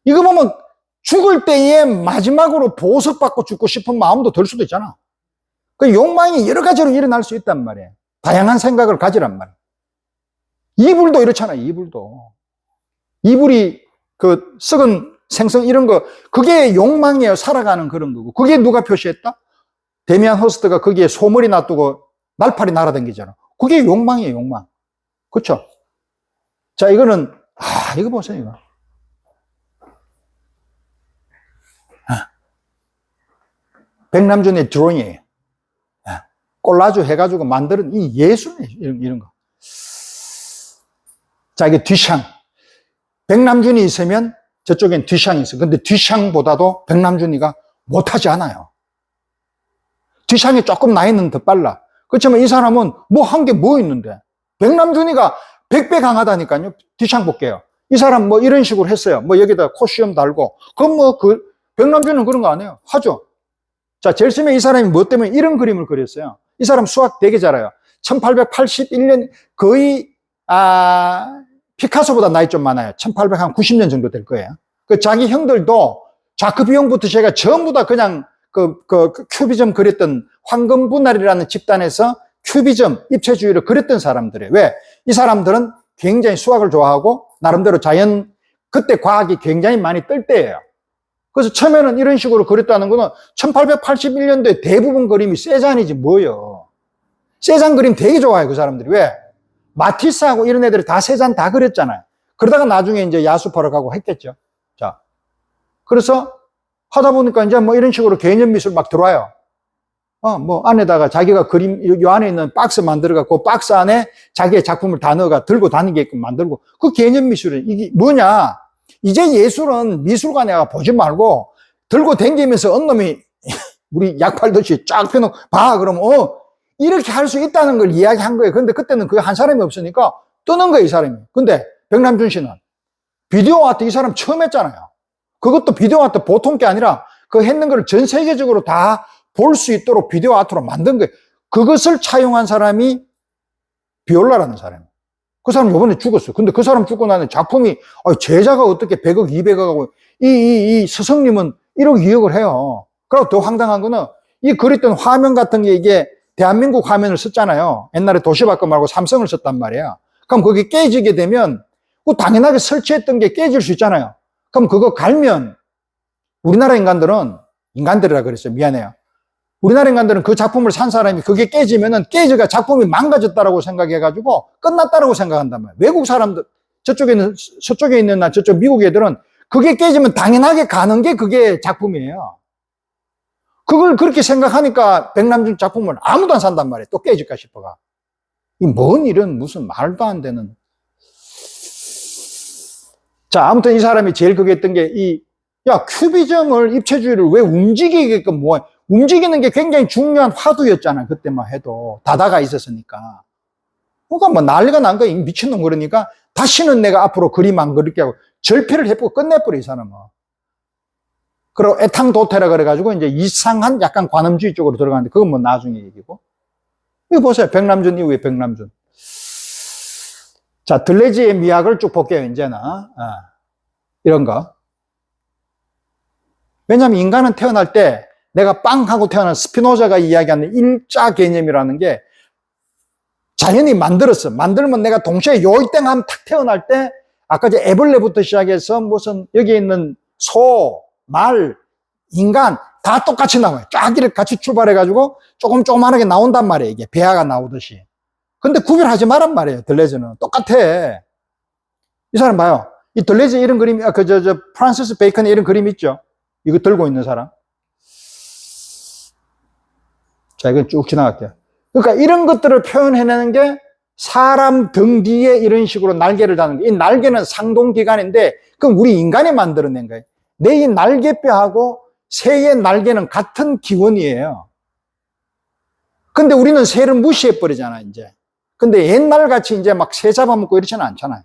이거 보면 죽을 때에 마지막으로 보석받고 죽고 싶은 마음도 들 수도 있잖아. 그 욕망이 여러 가지로 일어날 수 있단 말이에요. 다양한 생각을 가지란 말이에요. 이불도 이렇잖아, 이불도. 이불이 그 썩은 생선 이런 거, 그게 욕망이에요. 살아가는 그런 거고. 그게 누가 표시했다? 데미안 허스트가 거기에 소머리 놔두고 날파리 날아다니잖아. 그게 욕망이에요, 욕망. 그렇죠? 자, 이거는 이거 보세요, 이거. 백남준의 드로잉이에요. 꼴라주 해가지고 만드는 이 예술이에요, 이런 거. 자, 이게 듀샹. 백남준이 있으면 저쪽엔 듀샹이 있어요. 근데 듀샹보다도 백남준이가 못하지 않아요. 듀샹이 조금 나이는 더 빨라. 그렇지만 이 사람은 뭐 한 게 뭐 있는데. 백남준이가 100배 강하다니까요. 듀샹 볼게요. 이 사람 뭐 이런 식으로 했어요. 뭐 여기다 코시엄 달고. 그럼 백남준은 그런 거 안 해요. 하죠. 자, 제일 처음에 이 사람이 뭐 때문에 이런 그림을 그렸어요. 이 사람 수학 되게 잘해요. 1881년 거의, 피카소보다 나이 좀 많아요. 1890년 정도 될 거예요. 그 자기 형들도 자크비 형부터 제가 전부 다 그냥 큐비즘 그렸던 황금 분할이라는 집단에서 큐비즘, 입체주의를 그렸던 사람들이에요. 왜? 이 사람들은 굉장히 수학을 좋아하고 나름대로 그때 과학이 굉장히 많이 뜰 때예요. 그래서 처음에는 이런 식으로 그렸다는 거는 1881년도에 대부분 그림이 세잔이지 뭐예요. 세잔 그림 되게 좋아해요, 그 사람들이. 왜? 마티스하고 이런 애들이 다 세잔 다 그렸잖아요. 그러다가 나중에 이제 야수파로 가고 했겠죠. 자, 그래서 하다 보니까 이제 뭐 이런 식으로 개념 미술 막 들어와요. 뭐 안에다가 자기가 그림, 요 안에 있는 박스 만들어갖고 그 박스 안에 자기의 작품을 다 넣어가 들고 다니게끔 만들고 그 개념 미술은 이게 뭐냐? 이제 예술은 미술관에 가 보지 말고 들고 다니면서 어느 놈이 우리 약 팔듯이 쫙 펴놓고 봐 그러면 이렇게 할 수 있다는 걸 이야기한 거예요. 근데 그때는 그 한 사람이 없으니까 뜨는 거예요, 이 사람이. 근데 백남준 씨는 비디오 아트 이 사람 처음 했잖아요. 그것도 비디오 아트 보통 게 아니라 그 했는 걸 전 세계적으로 다 볼 수 있도록 비디오 아트로 만든 거예요. 그것을 차용한 사람이 비올라라는 사람이에요. 그 사람 이번에 죽었어요. 근데 그 사람 죽고 나니 작품이 제자가 어떻게 100억, 200억하고 이 스승님은 1억, 2억을 해요. 그리고 더 황당한 거는 이 그렸던 화면 같은 게 이게 대한민국 화면을 썼잖아요. 옛날에 도시바꿔 말고 삼성을 썼단 말이야. 그럼 그게 깨지게 되면 당연하게 설치했던 게 깨질 수 있잖아요. 그럼 그거 갈면 우리나라 인간들이라 그랬어요. 미안해요. 우리나라 인간들은 그 작품을 산 사람이 그게 깨지면은 깨져가 작품이 망가졌다라고 생각해가지고 끝났다라고 생각한단 말이에요. 외국 사람들, 서쪽에 있는 저쪽 미국 애들은 그게 깨지면 당연하게 가는 게 그게 작품이에요. 그걸 그렇게 생각하니까 백남준 작품을 아무도 안 산단 말이에요. 또 깨질까 싶어가. 이 뭔 일은 무슨 말도 안 되는. 자, 아무튼 이 사람이 제일 그게 했던 게 큐비즘을 입체주의를 왜 움직이게끔 움직이는 게 굉장히 중요한 화두였잖아요. 그때만 해도. 다다가 있었으니까. 그러니까 뭐 난리가 난 거야. 미친놈 그러니까 다시는 내가 앞으로 그림 안 그릴게 하고 절필을 해보고 끝내버려, 이 사람은. 그리고 애탕도태라 그래가지고 이제 이상한 약간 관음주의 쪽으로 들어가는데 그건 뭐 나중에 얘기고. 이거 보세요. 백남준 이후에 백남준. 자, 들레지의 미학을 쭉 볼게요, 이제는. 이런 거. 왜냐하면 인간은 태어날 때 내가 빵 하고 태어난 스피노자가 이야기하는 일자 개념이라는 게 자연이 만들었어. 만들면 내가 동시에 요이땡 하면 탁 태어날 때 아까 이제 애벌레부터 시작해서 무슨 여기 있는 소, 말, 인간 다 똑같이 나와요. 쫙 이렇게 같이 출발해가지고 조그만하게 나온단 말이에요. 이게 배아가 나오듯이. 근데 구별하지 말란 말이에요. 들레즈는. 똑같아. 이 사람 봐요. 이 들레즈 이런 그림이, 프란시스 베이컨의 이런 그림 있죠? 이거 들고 있는 사람. 자, 이건 쭉 지나갈게요. 그러니까 이런 것들을 표현해내는 게 사람 등 뒤에 이런 식으로 날개를 다는 게, 이 날개는 상동기관인데, 그건 우리 인간이 만들어낸 거예요. 내 이 날개뼈하고 새의 날개는 같은 기원이에요. 근데 우리는 새를 무시해버리잖아, 이제. 근데 옛날 같이 이제 막 새 잡아먹고 이러지는 않잖아요.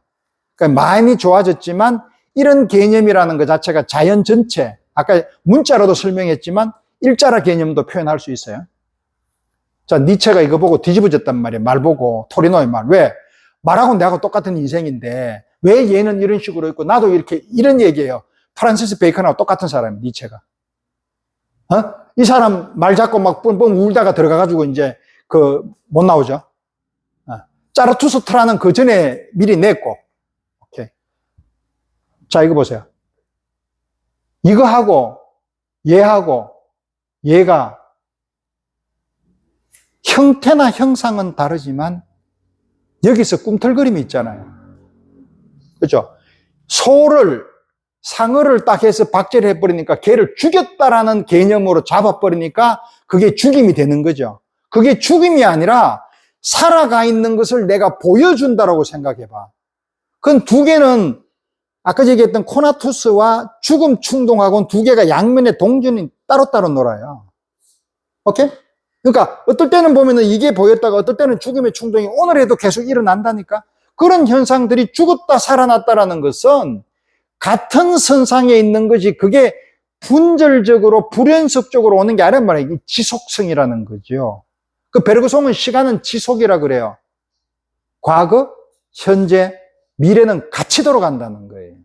그러니까 많이 좋아졌지만, 이런 개념이라는 것 자체가 자연 전체, 아까 문자로도 설명했지만, 일자라 개념도 표현할 수 있어요. 자, 니체가 이거 보고 뒤집어졌단 말이에요. 말 보고, 토리노의 말. 왜? 말하고 내하고 똑같은 인생인데, 왜 얘는 이런 식으로 있고, 나도 이런 얘기예요. 프란시스 베이컨하고 똑같은 사람이에요, 니체가. 이 사람 말 잡고 막 뻥뻥 울다가 들어가가지고 이제 못 나오죠. 짜르투스트라는 그 전에 미리 냈고. 오케이. 자, 이거 보세요. 이거하고 얘가 형태나 형상은 다르지만 여기서 꿈틀거림이 있잖아요. 그렇죠? 상어를 딱 해서 박제를 해버리니까 걔를 죽였다라는 개념으로 잡아버리니까 그게 죽임이 되는 거죠. 그게 죽임이 아니라 살아가 있는 것을 내가 보여준다라고 생각해봐. 그건 두 개는 아까 얘기했던 코나투스와 죽음 충동하고는 두 개가 양면의 동전이 따로따로 놀아요. 오케이? 그러니까 어떨 때는 보면은 이게 보였다가 어떨 때는 죽음의 충동이 오늘에도 계속 일어난다니까. 그런 현상들이 죽었다 살아났다라는 것은 같은 선상에 있는 것이 그게 분절적으로 불연속적으로 오는 게 아니란 말이에요. 이게 지속성이라는 거죠. 그 베르그송은 시간은 지속이라 그래요. 과거, 현재, 미래는 같이 돌아간다는 거예요.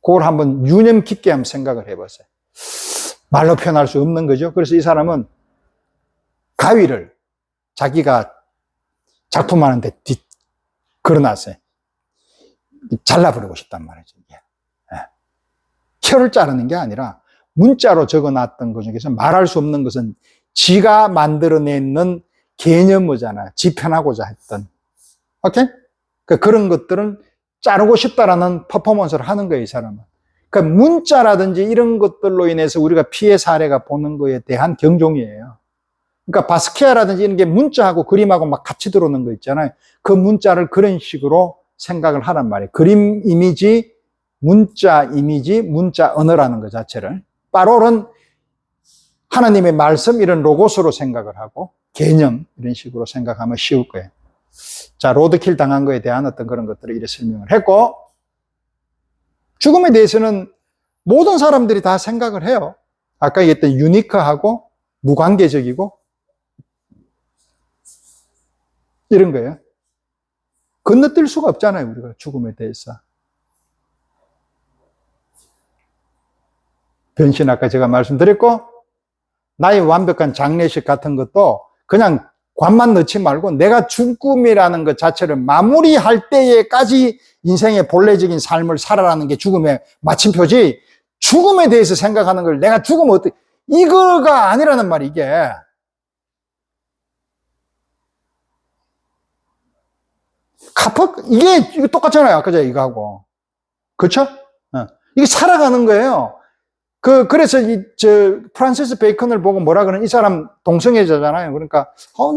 그걸 한번 유념 깊게 한번 생각을 해보세요. 말로 표현할 수 없는 거죠. 그래서 이 사람은 가위를 자기가 작품하는데 걸어놨어요. 잘라버리고 싶단 말이죠. 혀를 자르는 게 아니라 문자로 적어놨던 것 중에서 말할 수 없는 것은 지가 만들어내는 개념이잖아. 지 편하고자 했던. 오케이? 그런 것들은 자르고 싶다라는 퍼포먼스를 하는 거예요, 이 사람은. 그러니까 문자라든지 이런 것들로 인해서 우리가 피해 사례가 보는 거에 대한 경종이에요. 그러니까 바스키아라든지 이런 게 문자하고 그림하고 막 같이 들어오는 거 있잖아요. 그 문자를 그런 식으로 생각을 하란 말이에요. 그림 이미지, 문자 이미지, 문자 언어라는 것 자체를. 바롤은 하나님의 말씀 이런 로고스로 생각을 하고 개념 이런 식으로 생각하면 쉬울 거예요. 자, 로드킬 당한 거에 대한 어떤 그런 것들을 이렇게 설명을 했고, 죽음에 대해서는 모든 사람들이 다 생각을 해요. 아까 얘기했던 유니크하고 무관계적이고 이런 거예요. 건너뛸 수가 없잖아요, 우리가 죽음에 대해서. 변신 아까 제가 말씀드렸고, 나의 완벽한 장례식 같은 것도 그냥 관만 넣지 말고 내가 죽음이라는 것 자체를 마무리할 때에까지 인생의 본래적인 삶을 살아라는 게 죽음의 마침표지, 죽음에 대해서 생각하는 걸 내가 죽으면 어떻게, 이거가 아니라는 말이 이게. 이게 똑같잖아요. 아까 제가 이거하고. 그렇죠? 이게 살아가는 거예요. 그래서 프란시스 베이컨을 보고 뭐라 그러는, 이 사람 동성애자잖아요. 그러니까,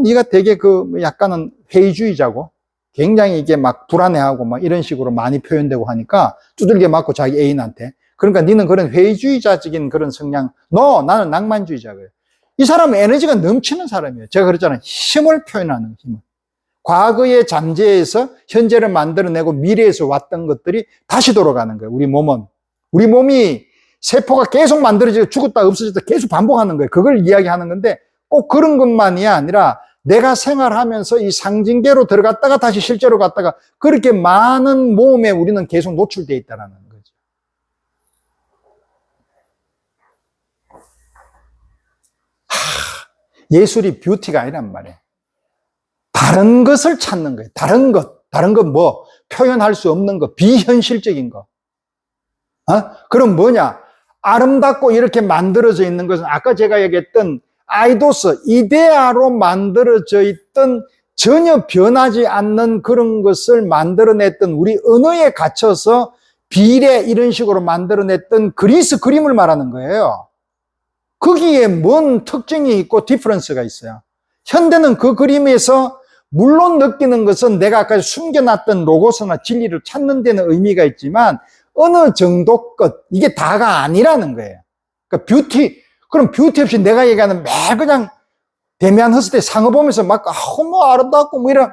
네가 되게 약간은 회의주의자고, 굉장히 이게 막 불안해하고 막 이런 식으로 많이 표현되고 하니까 두들겨 맞고 자기 애인한테. 그러니까 니는 그런 회의주의자적인 그런 성향, 나는 낭만주의자고요. 이 사람은 에너지가 넘치는 사람이에요. 제가 그랬잖아요. 힘을 표현하는 힘. 과거의 잠재에서 현재를 만들어내고 미래에서 왔던 것들이 다시 돌아가는 거예요. 우리 몸이 세포가 계속 만들어지고 죽었다 없어졌다 계속 반복하는 거예요. 그걸 이야기하는 건데 꼭 그런 것만이 아니라 내가 생활하면서 이 상징계로 들어갔다가 다시 실제로 갔다가 그렇게 많은 모험에 우리는 계속 노출되어 있다는 거죠. 예술이 뷰티가 아니란 말이에요. 다른 것을 찾는 거예요. 다른 것 뭐 표현할 수 없는 것, 비현실적인 것. 그럼 뭐냐? 아름답고 이렇게 만들어져 있는 것은 아까 제가 얘기했던 아이도스, 이데아로 만들어져 있던 전혀 변하지 않는 그런 것을 만들어냈던 우리 언어에 갇혀서 비례 이런 식으로 만들어냈던 그리스 그림을 말하는 거예요. 거기에 뭔 특징이 있고 디퍼런스가 있어요. 현대는 그 그림에서 물론 느끼는 것은 내가 아까 숨겨놨던 로고스나 진리를 찾는 데는 의미가 있지만 어느 정도 것, 이게 다가 아니라는 거예요. 그러니까 그럼 뷰티 없이 내가 얘기하는 매일 그냥 대면 했을 때 상어 보면서 막, 뭐 아름답고 뭐 이런,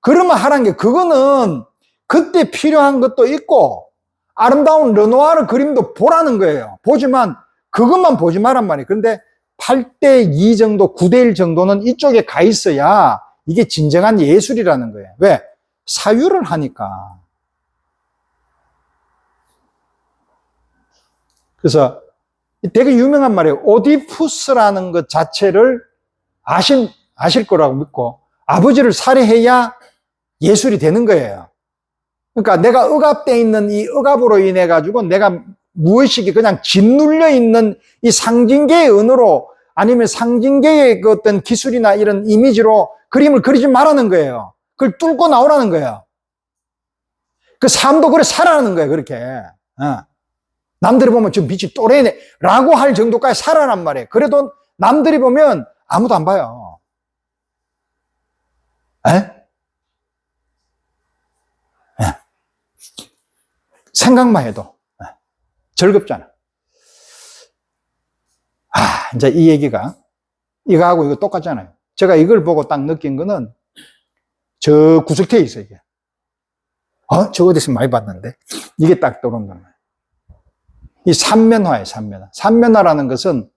그러면 하라는 게, 그거는 그때 필요한 것도 있고, 아름다운 르누아르 그림도 보라는 거예요. 보지만, 그것만 보지 말란 말이에요. 그런데 8대2 정도, 9대1 정도는 이쪽에 가 있어야 이게 진정한 예술이라는 거예요. 왜? 사유를 하니까. 그래서 되게 유명한 말이에요. 오디푸스라는 것 자체를 아실 거라고 믿고 아버지를 살해해야 예술이 되는 거예요. 그러니까 내가 억압되어 있는 이 억압으로 인해 가지고 내가 무의식이 그냥 짓눌려 있는 이 상징계의 언어로 아니면 상징계의 그 어떤 기술이나 이런 이미지로 그림을 그리지 말라는 거예요. 그걸 뚫고 나오라는 거예요. 그 삶도 그래 살아라는 거예요. 그렇게. 남들이 보면 저 빛이 또래네 라고 할 정도까지 살아란 말이에요. 그래도 남들이 보면 아무도 안 봐요. 생각만 해도 즐겁잖아. 이제 이 얘기가 이거하고 이거 똑같잖아요. 제가 이걸 보고 딱 느낀 거는 저 구석태에 있어요. 이게. 저 어디서 많이 봤는데 이게 딱 떠오른단 말이에요. 이 삼면화예요. 삼면화라는 것은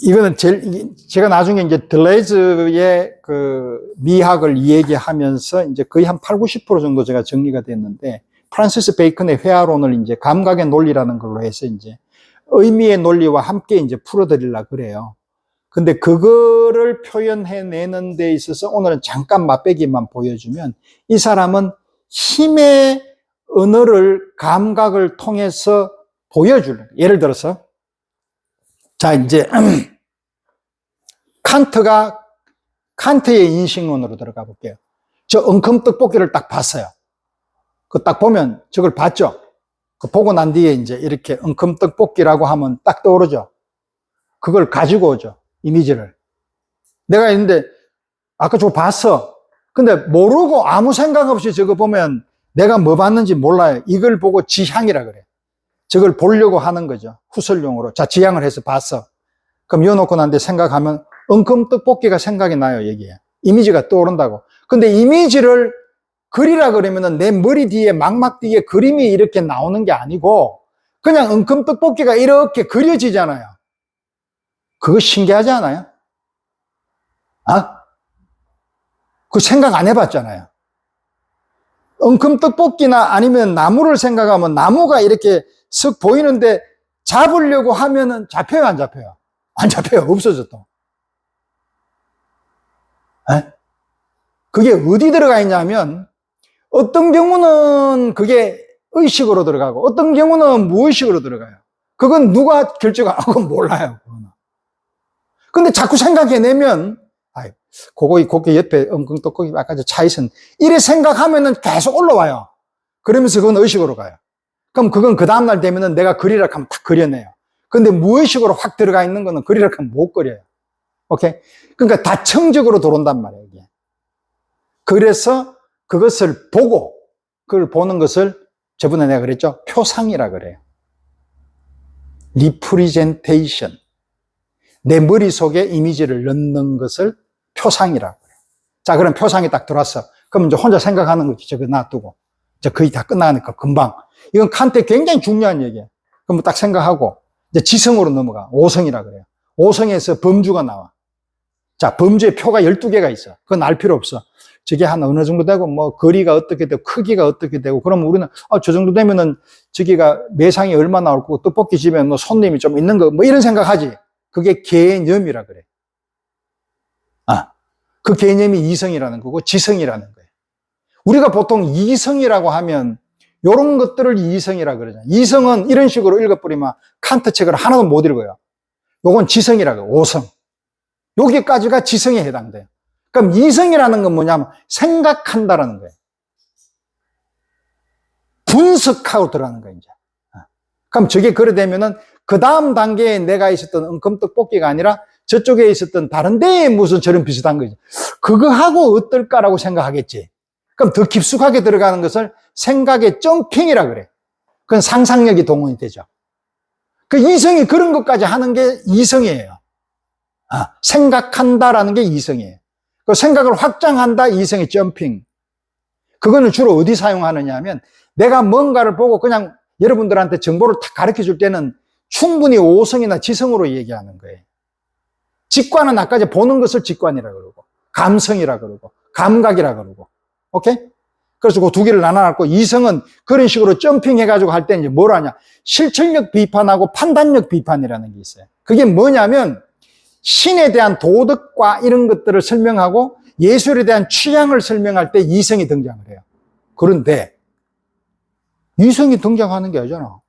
이거는 제가 나중에 이제 들레즈의 그 미학을 얘기하면서 이제 거의 한 80, 90% 정도 제가 정리가 됐는데, 프란시스 베이컨의 회화론을 이제 감각의 논리라는 걸로 해서 이제 의미의 논리와 함께 이제 풀어드리려고 그래요. 근데 그거를 표현해내는 데 있어서 오늘은 잠깐 맛배기만 보여주면, 이 사람은 힘의 언어를 감각을 통해서 보여주는, 예를 들어서 자, 이제 칸트의 인식론으로 들어가 볼게요. 저 엉큼 떡볶이를 딱 봤어요. 그 딱 보면 저걸 봤죠? 그 보고 난 뒤에 이제 이렇게 엉큼 떡볶이라고 하면 딱 떠오르죠? 그걸 가지고 오죠. 이미지를. 내가 있는데 아까 저거 봤어. 근데 모르고 아무 생각 없이 저거 보면 내가 뭐 봤는지 몰라요. 이걸 보고 지향이라 그래. 저걸 보려고 하는 거죠. 후설용으로. 자, 지향을 해서 봤어. 그럼 이어놓고 난데 생각하면 엉큼 떡볶이가 생각이 나요, 여기에. 이미지가 떠오른다고. 근데 이미지를 그리라 그러면은 내 머리 뒤에, 망막 뒤에 그림이 이렇게 나오는 게 아니고 그냥 엉큼 떡볶이가 이렇게 그려지잖아요. 그거 신기하지 않아요? 아? 그 생각 안 해봤잖아요. 엉큼 떡볶이나 아니면 나무를 생각하면 나무가 이렇게 쓱 보이는데 잡으려고 하면은 잡혀요, 안 잡혀요? 안 잡혀요. 없어져 또. 에? 그게 어디 들어가 있냐면 어떤 경우는 그게 의식으로 들어가고 어떤 경우는 무의식으로 들어가요. 그건 누가 결정하고 몰라요. 그거는. 근데 자꾸 생각해내면 아이, 그거 옆에 엉뚱떡볶이 아까 저 차이선 이래 생각하면은 계속 올라와요. 그러면서 그건 의식으로 가요. 그럼 그건 그 다음날 되면은 내가 그리라 하면 딱 그려내요. 근데 무의식으로 확 들어가 있는 거는 그리라 하면 못 그려요. 오케이? 그러니까 다층적으로 들어온단 말이에요, 이게. 그래서 그것을 보고, 그걸 보는 것을 저번에 내가 그랬죠? 표상이라 그래요. 리프리젠테이션. 내 머릿속에 이미지를 넣는 것을 표상이라고 그래요. 자, 그럼 표상이 딱 들어왔어. 그럼 이제 혼자 생각하는 거지. 저거 놔두고. 이제 거의 다 끝나니까 금방. 이건 칸트에 굉장히 중요한 얘기예요. 그럼 딱 생각하고, 이제 지성으로 넘어가. 오성이라 그래요. 오성에서 범주가 나와. 자, 범주의 표가 12개가 있어. 그건 알 필요 없어. 저게 한 어느 정도 되고, 뭐, 거리가 어떻게 되고, 크기가 어떻게 되고, 그러면 우리는, 저 정도 되면은, 저기가 매상이 얼마 나올 거고, 떡볶이 집에 뭐 손님이 좀 있는 거, 뭐 이런 생각하지. 그게 개념이라 그래. 그 개념이 이성이라는 거고, 지성이라는 거예요. 우리가 보통 이성이라고 하면, 요런 것들을 이성이라 그러잖아요. 이성은 이런 식으로 읽어버리면, 칸트 책을 하나도 못 읽어요. 요건 지성이라고, 오성. 여기까지가 지성에 해당돼요. 그럼 이성이라는 건 뭐냐면 생각한다라는 거예요. 분석하고 들어가는 거예요, 이제. 그럼 저게 그래 되면은 그 다음 단계에 내가 있었던 엉금떡볶이가 아니라 저쪽에 있었던 다른 데에 무슨 저런 비슷한 거죠. 그거 하고 어떨까라고 생각하겠지. 그럼 더 깊숙하게 들어가는 것을 생각의 점핑이라 그래. 그건 상상력이 동원이 되죠. 그 이성이 그런 것까지 하는 게 이성이에요. 생각한다라는 게 이성이에요. 그 생각을 확장한다, 이성의 점핑. 그거는 주로 어디 사용하느냐 하면 내가 뭔가를 보고 그냥 여러분들한테 정보를 딱 가르쳐 줄 때는 충분히 오성이나 지성으로 얘기하는 거예요. 직관은 아까 이제 보는 것을 직관이라 그러고, 감성이라 그러고, 감각이라 그러고, 오케이? 그래서 그 두 개를 나눠놨고, 이성은 그런 식으로 점핑해가지고 할 때는 이제 뭘 하냐? 실천력 비판하고 판단력 비판이라는 게 있어요. 그게 뭐냐면, 신에 대한 도덕과 이런 것들을 설명하고 예술에 대한 취향을 설명할 때 이성이 등장을 해요. 그런데 이성이 등장하는 게 아니잖아.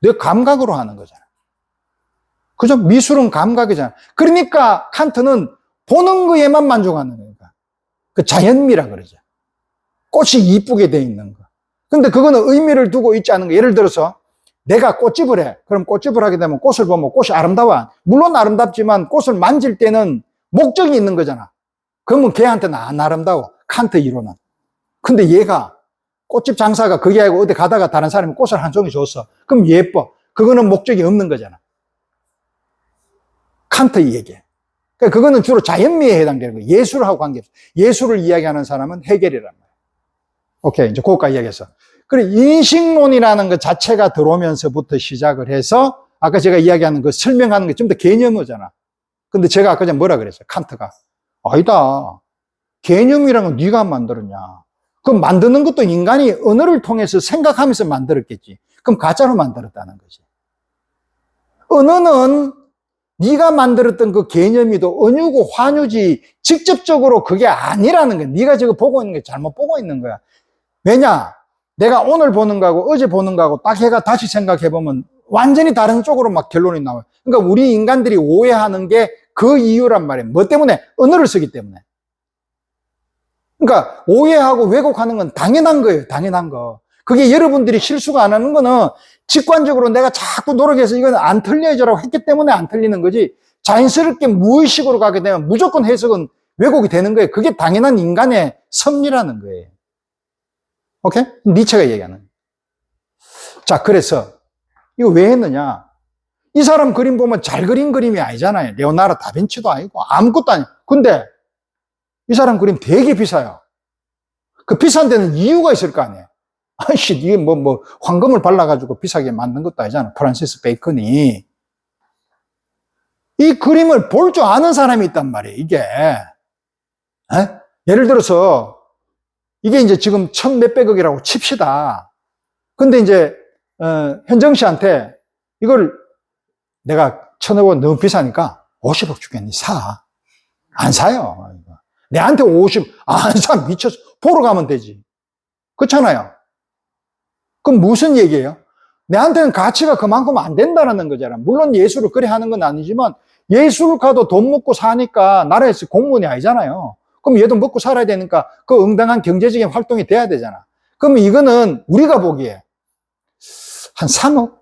내 감각으로 하는 거잖아. 그죠? 미술은 감각이잖아. 그러니까 칸트는 보는 거에만 만족하는 거니까. 그 자연미라 그러죠. 꽃이 이쁘게 돼 있는 거. 근데 그거는 의미를 두고 있지 않은 거. 예를 들어서 내가 꽃집을 해. 그럼 꽃집을 하게 되면 꽃을 보면 꽃이 아름다워. 물론 아름답지만 꽃을 만질 때는 목적이 있는 거잖아. 그러면 걔한테는 안 아름다워. 칸트 이론은. 근데 얘가 꽃집 장사가 그게 아니고 어디 가다가 다른 사람이 꽃을 한 송이 줬어. 그럼 예뻐. 그거는 목적이 없는 거잖아. 칸트 얘기해. 그러니까 그거는 주로 자연미에 해당되는 거예요. 예술하고 관계없어. 예술을 이야기하는 사람은 헤겔이란 말이야. 오케이. 이제 그것까지 이야기했어. 그래, 인식론이라는 것 자체가 들어오면서부터 시작을 해서, 아까 제가 이야기하는 그 설명하는 게 좀 더 개념이잖아. 근데 제가 아까 전에 뭐라 그랬어요? 칸트가. 아니다. 개념이라는 건 네가 만들었냐. 그럼 만드는 것도 인간이 언어를 통해서 생각하면서 만들었겠지. 그럼 가짜로 만들었다는 거지. 언어는 네가 만들었던 그 개념이도 은유고 환유지 직접적으로 그게 아니라는 거야. 네가 지금 보고 있는 게 잘못 보고 있는 거야. 왜냐? 내가 오늘 보는 거하고 어제 보는 거하고 딱 해가 다시 생각해보면 완전히 다른 쪽으로 막 결론이 나와요. 그러니까 우리 인간들이 오해하는 게 그 이유란 말이에요. 뭐 때문에? 언어를 쓰기 때문에. 그러니까 오해하고 왜곡하는 건 당연한 거예요. 당연한 거. 그게 여러분들이 실수가 안 하는 거는 직관적으로 내가 자꾸 노력해서 이건 안 틀려져라고 했기 때문에 안 틀리는 거지, 자연스럽게 무의식으로 가게 되면 무조건 해석은 왜곡이 되는 거예요. 그게 당연한 인간의 섭리라는 거예요. 오케이? 니체가 얘기하는. 자, 그래서 이거 왜 했느냐? 이 사람 그림 보면 잘 그린 그림이 아니잖아요. 레오나르도 다빈치도 아니고 아무것도 아니고. 근데 이 사람 그림 되게 비싸요. 그 비싼 데는 이유가 있을 거 아니에요. 아이씨, 이게 황금을 발라가지고 비싸게 만든 것도 아니잖아. 프란시스 베이컨이. 이 그림을 볼 줄 아는 사람이 있단 말이에요, 이게. 예를 들어서, 이게 이제 지금 1,몇백억이라고 칩시다. 근데 이제, 현정 씨한테 이걸 내가 1,000억 너무 비싸니까 50억 주겠니? 사. 안 사요. 내한테 50, 안 사. 미쳤어. 보러 가면 되지. 그렇잖아요. 그럼 무슨 얘기예요? 내한테는 가치가 그만큼 안 된다는 거잖아. 물론 예술을 그래 하는 건 아니지만 예술가도 돈 먹고 사니까 나라에서 공무원이 아니잖아요. 그럼 얘도 먹고 살아야 되니까 그 응당한 경제적인 활동이 돼야 되잖아. 그럼 이거는 우리가 보기에 한 3억?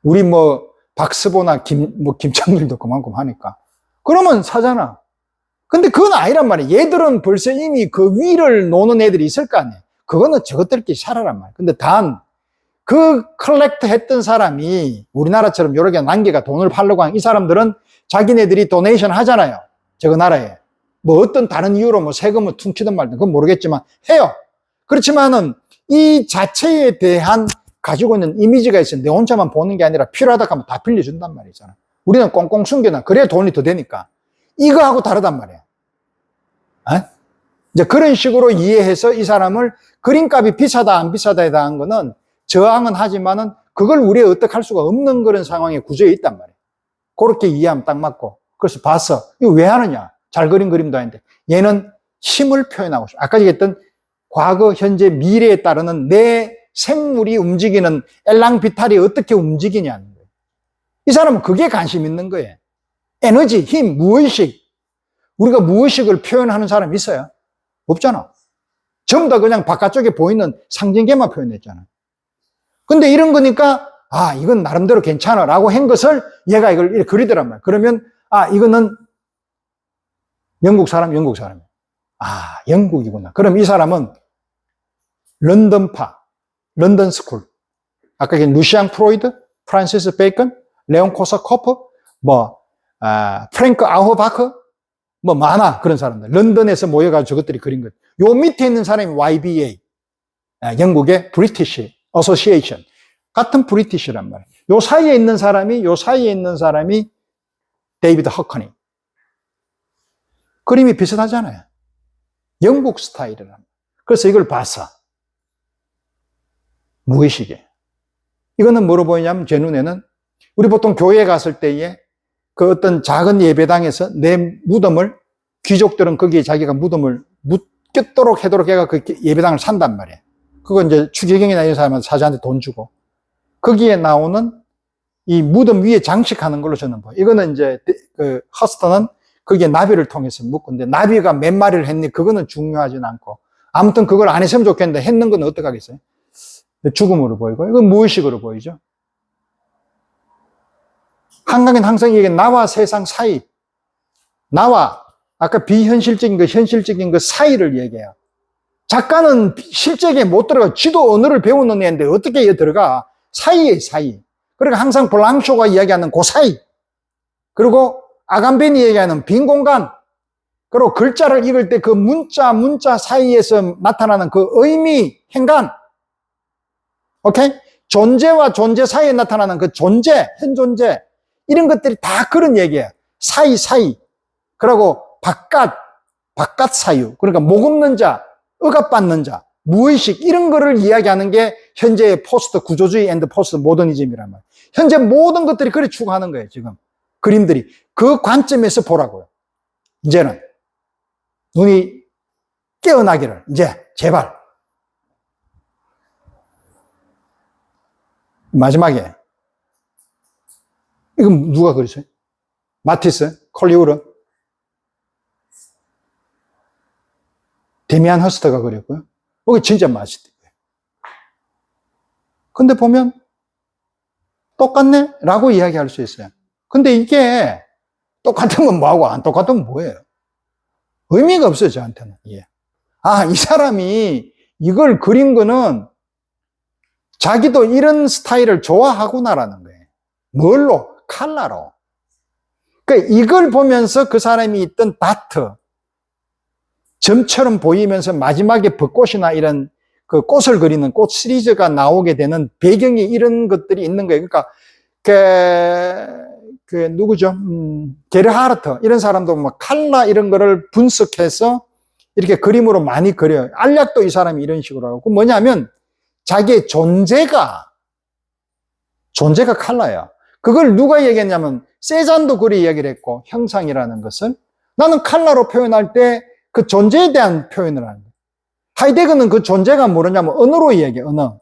우리 박스보나 김창렬도 그만큼 하니까. 그러면 사잖아. 근데 그건 아니란 말이에요. 얘들은 벌써 이미 그 위를 노는 애들이 있을 거 아니에요. 그거는 저것들끼리 살아란 말이에요. 근데 그 컬렉트 했던 사람이 우리나라처럼 여러 개 난개가 돈을 팔려고 하는 이 사람들은 자기네들이 도네이션 하잖아요. 저거 나라에. 어떤 다른 이유로 세금을 퉁치든 말든 그건 모르겠지만 해요. 그렇지만은 이 자체에 대한 가지고 있는 이미지가 있어요. 내 혼자만 보는 게 아니라 필요하다 하면 다 빌려준단 말이잖아. 우리는 꽁꽁 숨겨놔. 그래야 돈이 더 되니까. 이거하고 다르단 말이야. 이제 그런 식으로 이해해서 이 사람을 그림값이 비싸다 안 비싸다에 대한 거는 저항은 하지만은 그걸 우리가 어떻게 할 수가 없는 그런 상황에 구조에 있단 말이에요. 그렇게 이해하면 딱 맞고. 그래서 봤어. 이거 왜 하느냐? 잘 그린 그림도 아닌데. 얘는 힘을 표현하고 싶어. 아까 얘기했던 과거, 현재, 미래에 따르는 내 생물이 움직이는 엘랑비탈이 어떻게 움직이냐는 거예요. 이 사람은 그게 관심 있는 거예요. 에너지, 힘, 무의식. 우리가 무의식을 표현하는 사람이 있어요? 없잖아. 전부 다 그냥 바깥쪽에 보이는 상징계만 표현했잖아. 근데 이런 거니까, 이건 나름대로 괜찮아. 라고 한 것을 얘가 이걸 이렇게 그리더란 말이야. 그러면, 이거는 영국 사람이야. 영국이구나. 그럼 이 사람은 런던파, 런던 스쿨. 아까 루시앙 프로이드, 프란시스 베이컨, 레온 코사코프, 프랭크 아우바크, 많아. 그런 사람들. 런던에서 모여가지고 저것들이 그린 것. 요 밑에 있는 사람이 YBA. 영국의 브리티시 어소시에이션. 같은 브리티시란 말이에요. 요 사이에 있는 사람이 데이비드 허커니. 그림이 비슷하잖아요. 영국 스타일이란. 그래서 이걸 봤어. 무의식에. 이거는 뭐로 보이냐면 제 눈에는 우리 보통 교회에 갔을 때에 그 어떤 작은 예배당에서 내 무덤을 귀족들은 거기에 자기가 무덤을 묻겠도록 하도록 해가 그 예배당을 산단 말이에요. 그거 이제 추기경이나 이런 사람한테 사자한테 돈 주고 거기에 나오는 이 무덤 위에 장식하는 걸로 저는 봐요. 이거는 이제 그 허스턴은 거기에 나비를 통해서 묻건데 나비가 몇 마리를 했니? 그거는 중요하진 않고 아무튼 그걸 안 했으면 좋겠는데 했는 건 어떡하겠어요? 죽음으로 보이고 이건 무의식으로 보이죠. 한강은 항상 이게 나와 세상 사이, 나와 아까 비현실적인 거 현실적인 거 사이를 얘기해요. 작가는 실제에 못 들어가. 지도 언어를 배우는 애인데 어떻게 들어가? 사이에 사이. 그러니까 항상 블랑쇼가 이야기하는 그 사이. 그리고 아감벤이 얘기하는 빈 공간. 그리고 글자를 읽을 때 그 문자 사이에서 나타나는 그 의미, 행간. 오케이? 존재와 존재 사이에 나타나는 그 존재, 현존재. 이런 것들이 다 그런 얘기예요. 사이. 그리고 바깥 사유. 그러니까 목 없는 자, 억압받는 자, 무의식 이런 거를 이야기하는 게 현재의 포스트 구조주의 앤드 포스트 모더니즘이란 말이에요. 현재 모든 것들이 그래 추구하는 거예요. 지금 그림들이 그 관점에서 보라고요. 이제는 눈이 깨어나기를 이제 제발. 마지막에 이건 누가 그렸어요? 마티스, 콜리우른, 데미안 허스터가 그렸고요. 여기 진짜 맛있대요. 근데 보면 똑같네? 라고 이야기할 수 있어요. 근데 이게 똑같으면 뭐하고 안 똑같으면 뭐예요? 의미가 없어요, 저한테는. 예. 아, 이 사람이 이걸 그린 거는 자기도 이런 스타일을 좋아하구나라는 거예요. 뭘로? 칼라로. 그러니까 이걸 보면서 그 사람이 있던 다트, 점처럼 보이면서 마지막에 벚꽃이나 이런 그 꽃을 그리는 꽃 시리즈가 나오게 되는 배경이 이런 것들이 있는 거예요. 그러니까 누구죠? 게르하르트 이런 사람도 막 칼라 이런 거를 분석해서 이렇게 그림으로 많이 그려요. 알약도 이 사람이 이런 식으로 하고 뭐냐면 자기의 존재가 칼라예요. 그걸 누가 얘기했냐면 세잔도 그리 이야기를 했고 형상이라는 것을 나는 칼라로 표현할 때 그 존재에 대한 표현을 하는 거예요. 하이데거는 그 존재가 뭐냐면 언어로 이야기해요. 언어.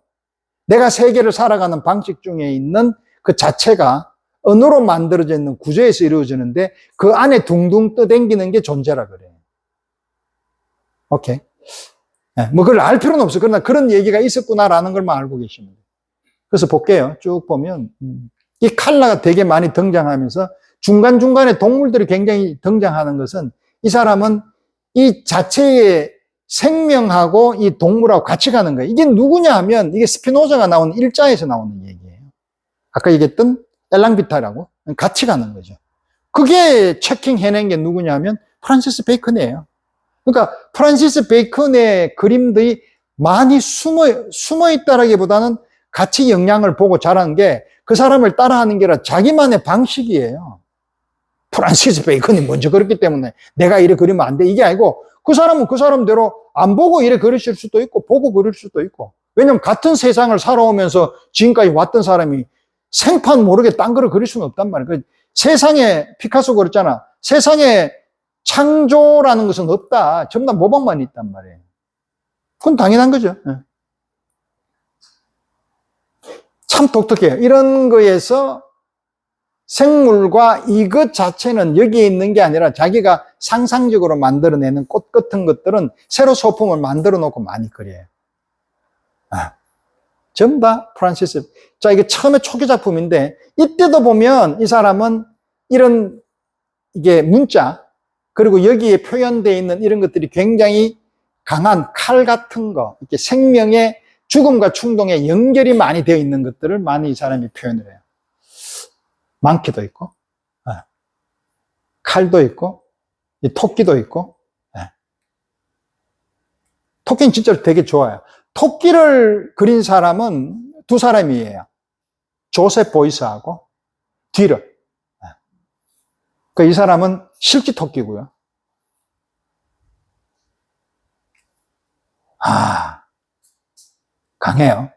내가 세계를 살아가는 방식 중에 있는 그 자체가 언어로 만들어져 있는 구조에서 이루어지는데 그 안에 둥둥 떠댕기는 게 존재라 그래요. 오케이. 뭐 그걸 알 필요는 없어요. 그러나 그런 얘기가 있었구나라는 걸만 알고 계시면 돼요. 그래서 볼게요. 쭉 보면 이 칼라가 되게 많이 등장하면서 중간중간에 동물들이 굉장히 등장하는 것은 이 사람은 이 자체의 생명하고 이 동물하고 같이 가는 거예요. 이게 누구냐 하면 이게 스피노자가 나오는 일자에서 나오는 얘기예요. 아까 얘기했던 엘랑비타라고 같이 가는 거죠. 그게 체킹해낸 게 누구냐 하면 프란시스 베이컨이에요. 그러니까 프란시스 베이컨의 그림들이 많이 숨어 있다라기보다는 같이 영향을 보고 자란 게 그 사람을 따라하는 게 아니라 자기만의 방식이에요. 프란시스 베이컨이 먼저 그렸기 때문에 내가 이래 그리면 안 돼. 이게 아니고 그 사람은 그 사람대로 안 보고 이래 그리실 수도 있고 보고 그릴 수도 있고. 왜냐면 같은 세상을 살아오면서 지금까지 왔던 사람이 생판 모르게 딴 거를 그릴 수는 없단 말이에요. 그 세상에 피카소 그랬잖아. 세상에 창조라는 것은 없다. 전부 다 모방만 있단 말이에요. 그건 당연한 거죠. 참 독특해요. 이런 거에서 생물과 이것 자체는 여기에 있는 게 아니라 자기가 상상적으로 만들어내는 꽃 같은 것들은 새로 소품을 만들어 놓고 많이 그려요. 전부 다 프란시스. 자, 이게 처음에 초기 작품인데 이때도 보면 이 사람은 이런 이게 문자 그리고 여기에 표현되어 있는 이런 것들이 굉장히 강한 칼 같은 거, 이렇게 생명의 죽음과 충동에 연결이 많이 되어 있는 것들을 많이 이 사람이 표현을 해요. 망키도 있고, 칼도 있고, 토끼도 있고, 토끼는 진짜로 되게 좋아요. 토끼를 그린 사람은 두 사람이에요. 조셉 보이스하고 뒤를. 이 사람은 실제 토끼고요. 강해요.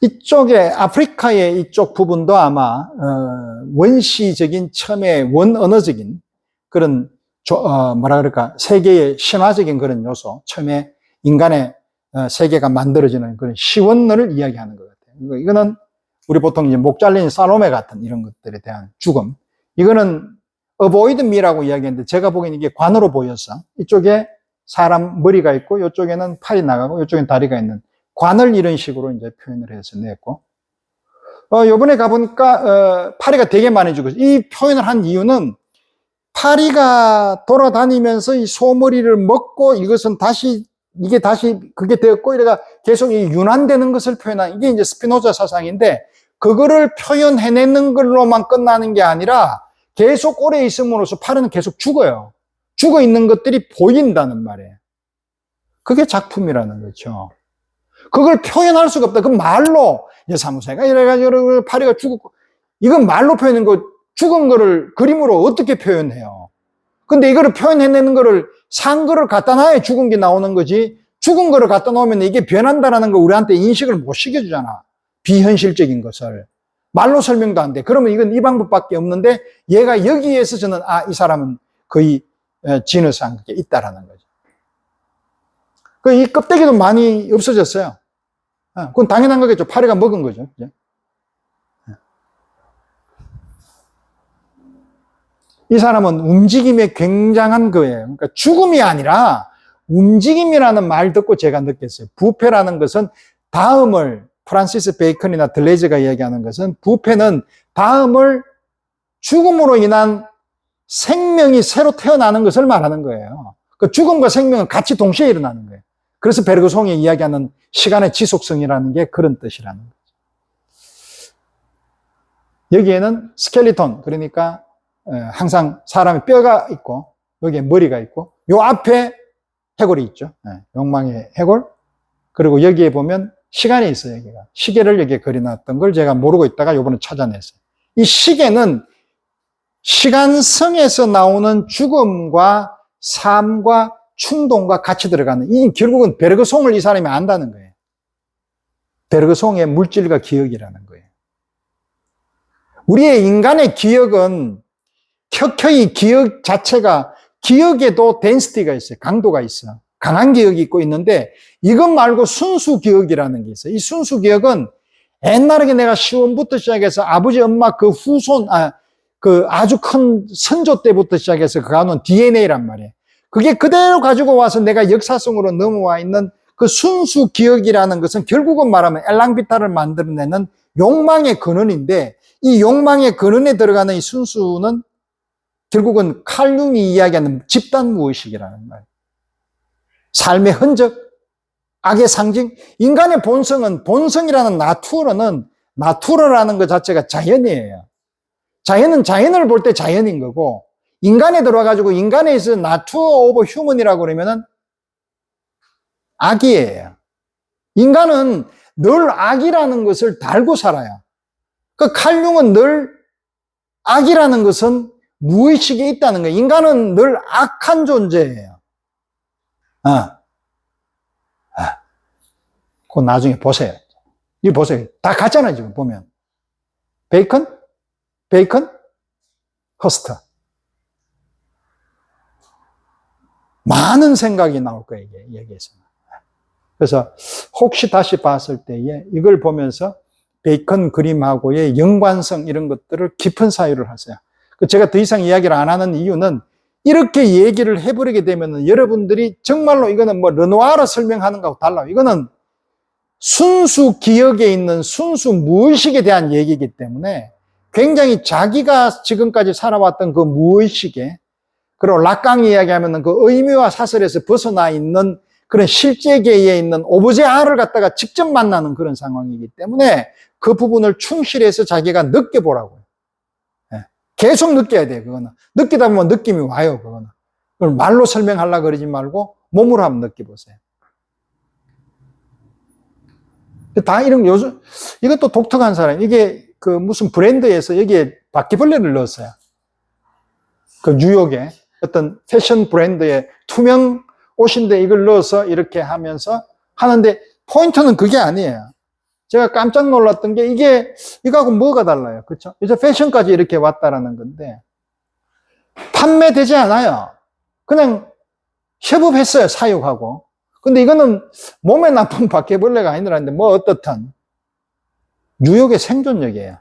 이쪽에 아프리카의 이쪽 부분도 아마 원시적인 처음에 원언어적인 그런 세계의 신화적인 그런 요소, 처음에 인간의 세계가 만들어지는 그런 시원을 이야기하는 것 같아요. 이거는 우리 보통 이제 목 잘린 살로메 같은 이런 것들에 대한 죽음. 이거는 어보이드 미라고 이야기했는데 제가 보기에는 이게 관으로 보여서 이쪽에 사람 머리가 있고 이쪽에는 팔이 나가고 이쪽엔 다리가 있는 관을 이런 식으로 이제 표현을 해서 냈고, 요번에 가보니까, 파리가 되게 많이 죽었어요. 이 표현을 한 이유는 파리가 돌아다니면서 이 소머리를 먹고 이것은 이게 다시 그게 되었고 이래가 계속 이 윤환되는 것을 표현한 이게 이제 스피노자 사상인데 그거를 표현해내는 걸로만 끝나는 게 아니라 계속 오래 있음으로써 파리는 계속 죽어요. 죽어 있는 것들이 보인다는 말이에요. 그게 작품이라는 거죠. 그걸 표현할 수가 없다. 그 말로 사무새가 이래가지고 파리가 죽었고 이건 말로 표현한 거 죽은 거를 그림으로 어떻게 표현해요? 근데 이거를 표현해내는 거를 산 거를 갖다 놔야 죽은 게 나오는 거지 죽은 거를 갖다 놓으면 이게 변한다라는 걸 우리한테 인식을 못 시켜주잖아. 비현실적인 것을. 말로 설명도 안 돼. 그러면 이건 이 방법밖에 없는데 얘가 여기에서 저는 이 사람은 거의 지너스한 게 있다라는 거죠. 이 껍데기도 많이 없어졌어요. 그건 당연한 거겠죠. 파리가 먹은 거죠. 이 사람은 움직임에 굉장한 거예요. 그러니까 죽음이 아니라 움직임이라는 말 듣고 제가 느꼈어요. 부패라는 것은 다음을, 프란시스 베이컨이나 들레즈가 이야기하는 것은 부패는 다음을 죽음으로 인한 생명이 새로 태어나는 것을 말하는 거예요. 그 죽음과 생명은 같이 동시에 일어나는 거예요. 그래서 베르그송이 이야기하는 시간의 지속성이라는 게 그런 뜻이라는 거죠. 여기에는 스켈리톤, 그러니까 항상 사람의 뼈가 있고 여기에 머리가 있고 요 앞에 해골이 있죠. 욕망의 해골. 그리고 여기에 보면 시간이 있어요. 여기가 시계를 여기에 그려놨던 걸 제가 모르고 있다가 요번에 찾아냈어요. 이 시계는 시간성에서 나오는 죽음과 삶과 충동과 같이 들어가는, 이 결국은 베르그송을 이 사람이 안다는 거예요. 베르그송의 물질과 기억이라는 거예요. 우리의 인간의 기억은 켜켜이 기억 자체가, 기억에도 덴시티가 있어요. 강도가 있어. 강한 기억이 있고 있는데 이것 말고 순수 기억이라는 게 있어요. 이 순수 기억은 옛날에 내가 시원부터 시작해서 아버지 엄마 그 후손, 그 아주 큰 선조 때부터 시작해서 그 가는 DNA란 말이에요. 그게 그대로 가지고 와서 내가 역사성으로 넘어와 있는 그 순수 기억이라는 것은 결국은 말하면 엘랑비타를 만들어내는 욕망의 근원인데, 이 욕망의 근원에 들어가는 이 순수는 결국은 칼융이 이야기하는 집단 무의식이라는 말이에요. 삶의 흔적, 악의 상징. 인간의 본성은, 본성이라는 나투러라는 것 자체가 자연이에요. 자연은 자연을 볼 때 자연인 거고, 인간에 들어와가지고 인간에 있어 나투어 오브 휴먼이라고 그러면은 악이에요. 인간은 늘 악이라는 것을 달고 살아요. 그 칼융은 늘 악이라는 것은 무의식에 있다는 거예요. 인간은 늘 악한 존재예요. 그거 나중에 보세요. 이거 보세요. 다 같잖아요, 지금 보면. 베이컨, 허스트. 많은 생각이 나올 거예요, 이게, 여기에서. 그래서 혹시 다시 봤을 때에 이걸 보면서 베이컨 그림하고의 연관성 이런 것들을 깊은 사유를 하세요. 제가 더 이상 이야기를 안 하는 이유는 이렇게 얘기를 해버리게 되면 여러분들이 정말로 이거는 뭐 르누아르 설명하는 거하고 달라요. 이거는 순수 기억에 있는 순수 무의식에 대한 얘기이기 때문에 굉장히 자기가 지금까지 살아왔던 그 무의식에, 그리고 락강이 이야기하면 그 의미와 사설에서 벗어나 있는 그런 실제계에 있는 오브제아를 갖다가 직접 만나는 그런 상황이기 때문에 그 부분을 충실해서 자기가 느껴보라고요. 계속 느껴야 돼요, 그거는. 느끼다 보면 느낌이 와요, 그거는. 그걸 말로 설명하려고 그러지 말고 몸으로 한번 느껴보세요. 다 이런 요즘, 이것도 독특한 사람. 이게 그 무슨 브랜드에서 여기에 바퀴벌레를 넣었어요. 그 뉴욕에 어떤 패션 브랜드에 투명 옷인데 이걸 넣어서 이렇게 하면서 하는데 포인트는 그게 아니에요. 제가 깜짝 놀랐던 게 이거하고 뭐가 달라요? 그렇죠? 이제 패션까지 이렇게 왔다라는 건데 판매되지 않아요. 그냥 협업했어요, 사육하고. 근데 이거는 몸에 나쁜 바퀴벌레가 아니라는데 뭐 어떻든 뉴욕의 생존력이에요.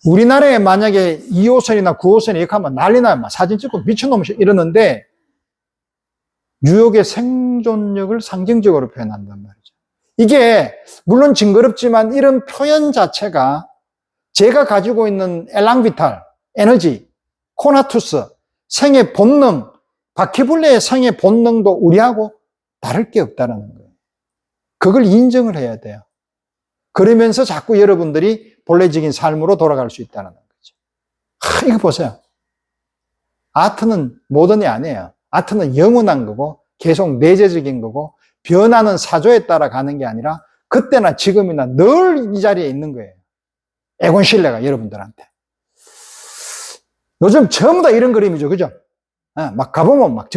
우리나라에 만약에 2호선이나 9호선이 이렇게 하면 난리 나요. 막 사진 찍고 미친놈 이러는데 뉴욕의 생존력을 상징적으로 표현한단 말이죠. 이게 물론 징그럽지만 이런 표현 자체가 제가 가지고 있는 엘랑비탈, 에너지, 코나투스, 생의 본능, 바퀴벌레의 생의 본능도 우리하고 다를 게 없다는 거예요. 그걸 인정을 해야 돼요. 그러면서 자꾸 여러분들이 본래적인 삶으로 돌아갈 수 있다는 거죠. 이거 보세요. 아트는 모던이 아니에요. 아트는 영원한 거고 계속 내재적인 거고 변하는 사조에 따라 가는 게 아니라 그때나 지금이나 늘 이 자리에 있는 거예요. 에곤 실레가 여러분들한테. 요즘 전부 다 이런 그림이죠. 그죠? 막 가보면 막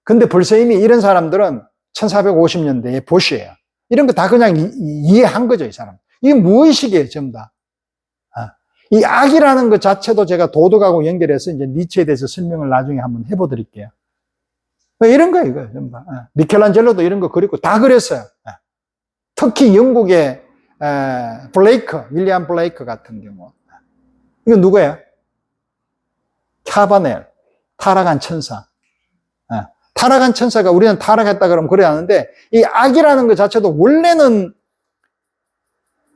근데 벌써 이미 이런 사람들은 1450년대의 보시예요. 이런 거 다 그냥 이해한 거죠, 이 사람. 이게 무의식이에요, 전부 다. 이 악이라는 것 자체도 제가 도덕하고 연결해서 이제 니체에 대해서 설명을 나중에 한번 해보드릴게요. 이런 거예요, 이거 전부 다. 미켈란젤로도 이런 거 그리고 다 그랬어요. 특히 영국의 윌리엄 블레이크 같은 경우. 이건 누구예요? 카바넬. 타락한 천사. 타락한 천사가 우리는 타락했다 그러면 그래 하는데 이 악이라는 것 자체도 원래는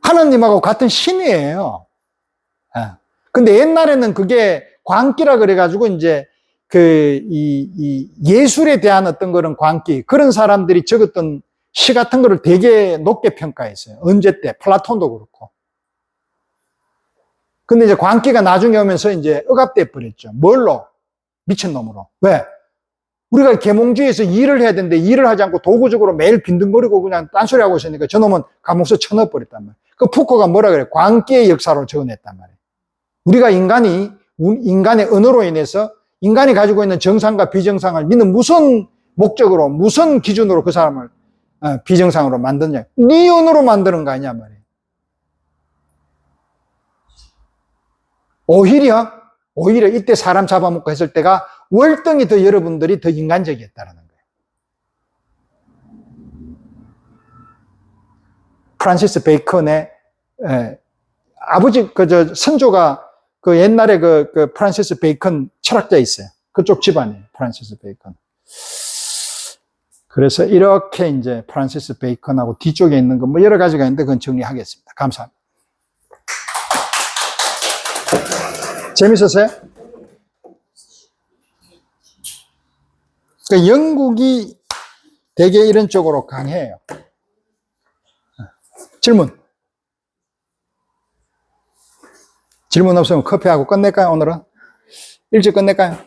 하나님하고 같은 신이에요. 근데 옛날에는 그게 광기라 그래가지고 이제 이 예술에 대한 어떤 그런 광기, 그런 사람들이 적었던 시 같은 거를 되게 높게 평가했어요. 언제 때? 플라톤도 그렇고. 근데 이제 광기가 나중에 오면서 이제 억압돼 버렸죠. 뭘로? 미친놈으로. 왜? 우리가 계몽주의에서 일을 해야 되는데 일을 하지 않고 도구적으로 매일 빈둥거리고 그냥 딴소리 하고 있으니까 저놈은 감옥서 쳐넣어버렸단 말이에요. 그 푸코가 뭐라 그래요? 광기의 역사로 적어냈단 말이에요. 우리가 인간의 언어로 인해서 인간이 가지고 있는 정상과 비정상을 니는 무슨 목적으로, 무슨 기준으로 그 사람을 비정상으로 만드냐. 네 언어로 만드는 거 아니냐 말이에요. 오히려 이때 사람 잡아먹고 했을 때가 월등히 더 여러분들이 더 인간적이었다는 거예요. 프란시스 베이컨의 아버지 선조가 그 옛날에 그 프란시스 베이컨 철학자 있어요. 그쪽 집안이에요. 프란시스 베이컨. 그래서 이렇게 이제 프란시스 베이컨하고 뒤쪽에 있는 거 뭐 여러 가지가 있는데 그건 정리하겠습니다. 감사합니다. 재밌었어요? 그러니까 영국이 되게 이런 쪽으로 강해요. 질문 없으면 커피하고 끝낼까요, 오늘은? 일찍 끝낼까요?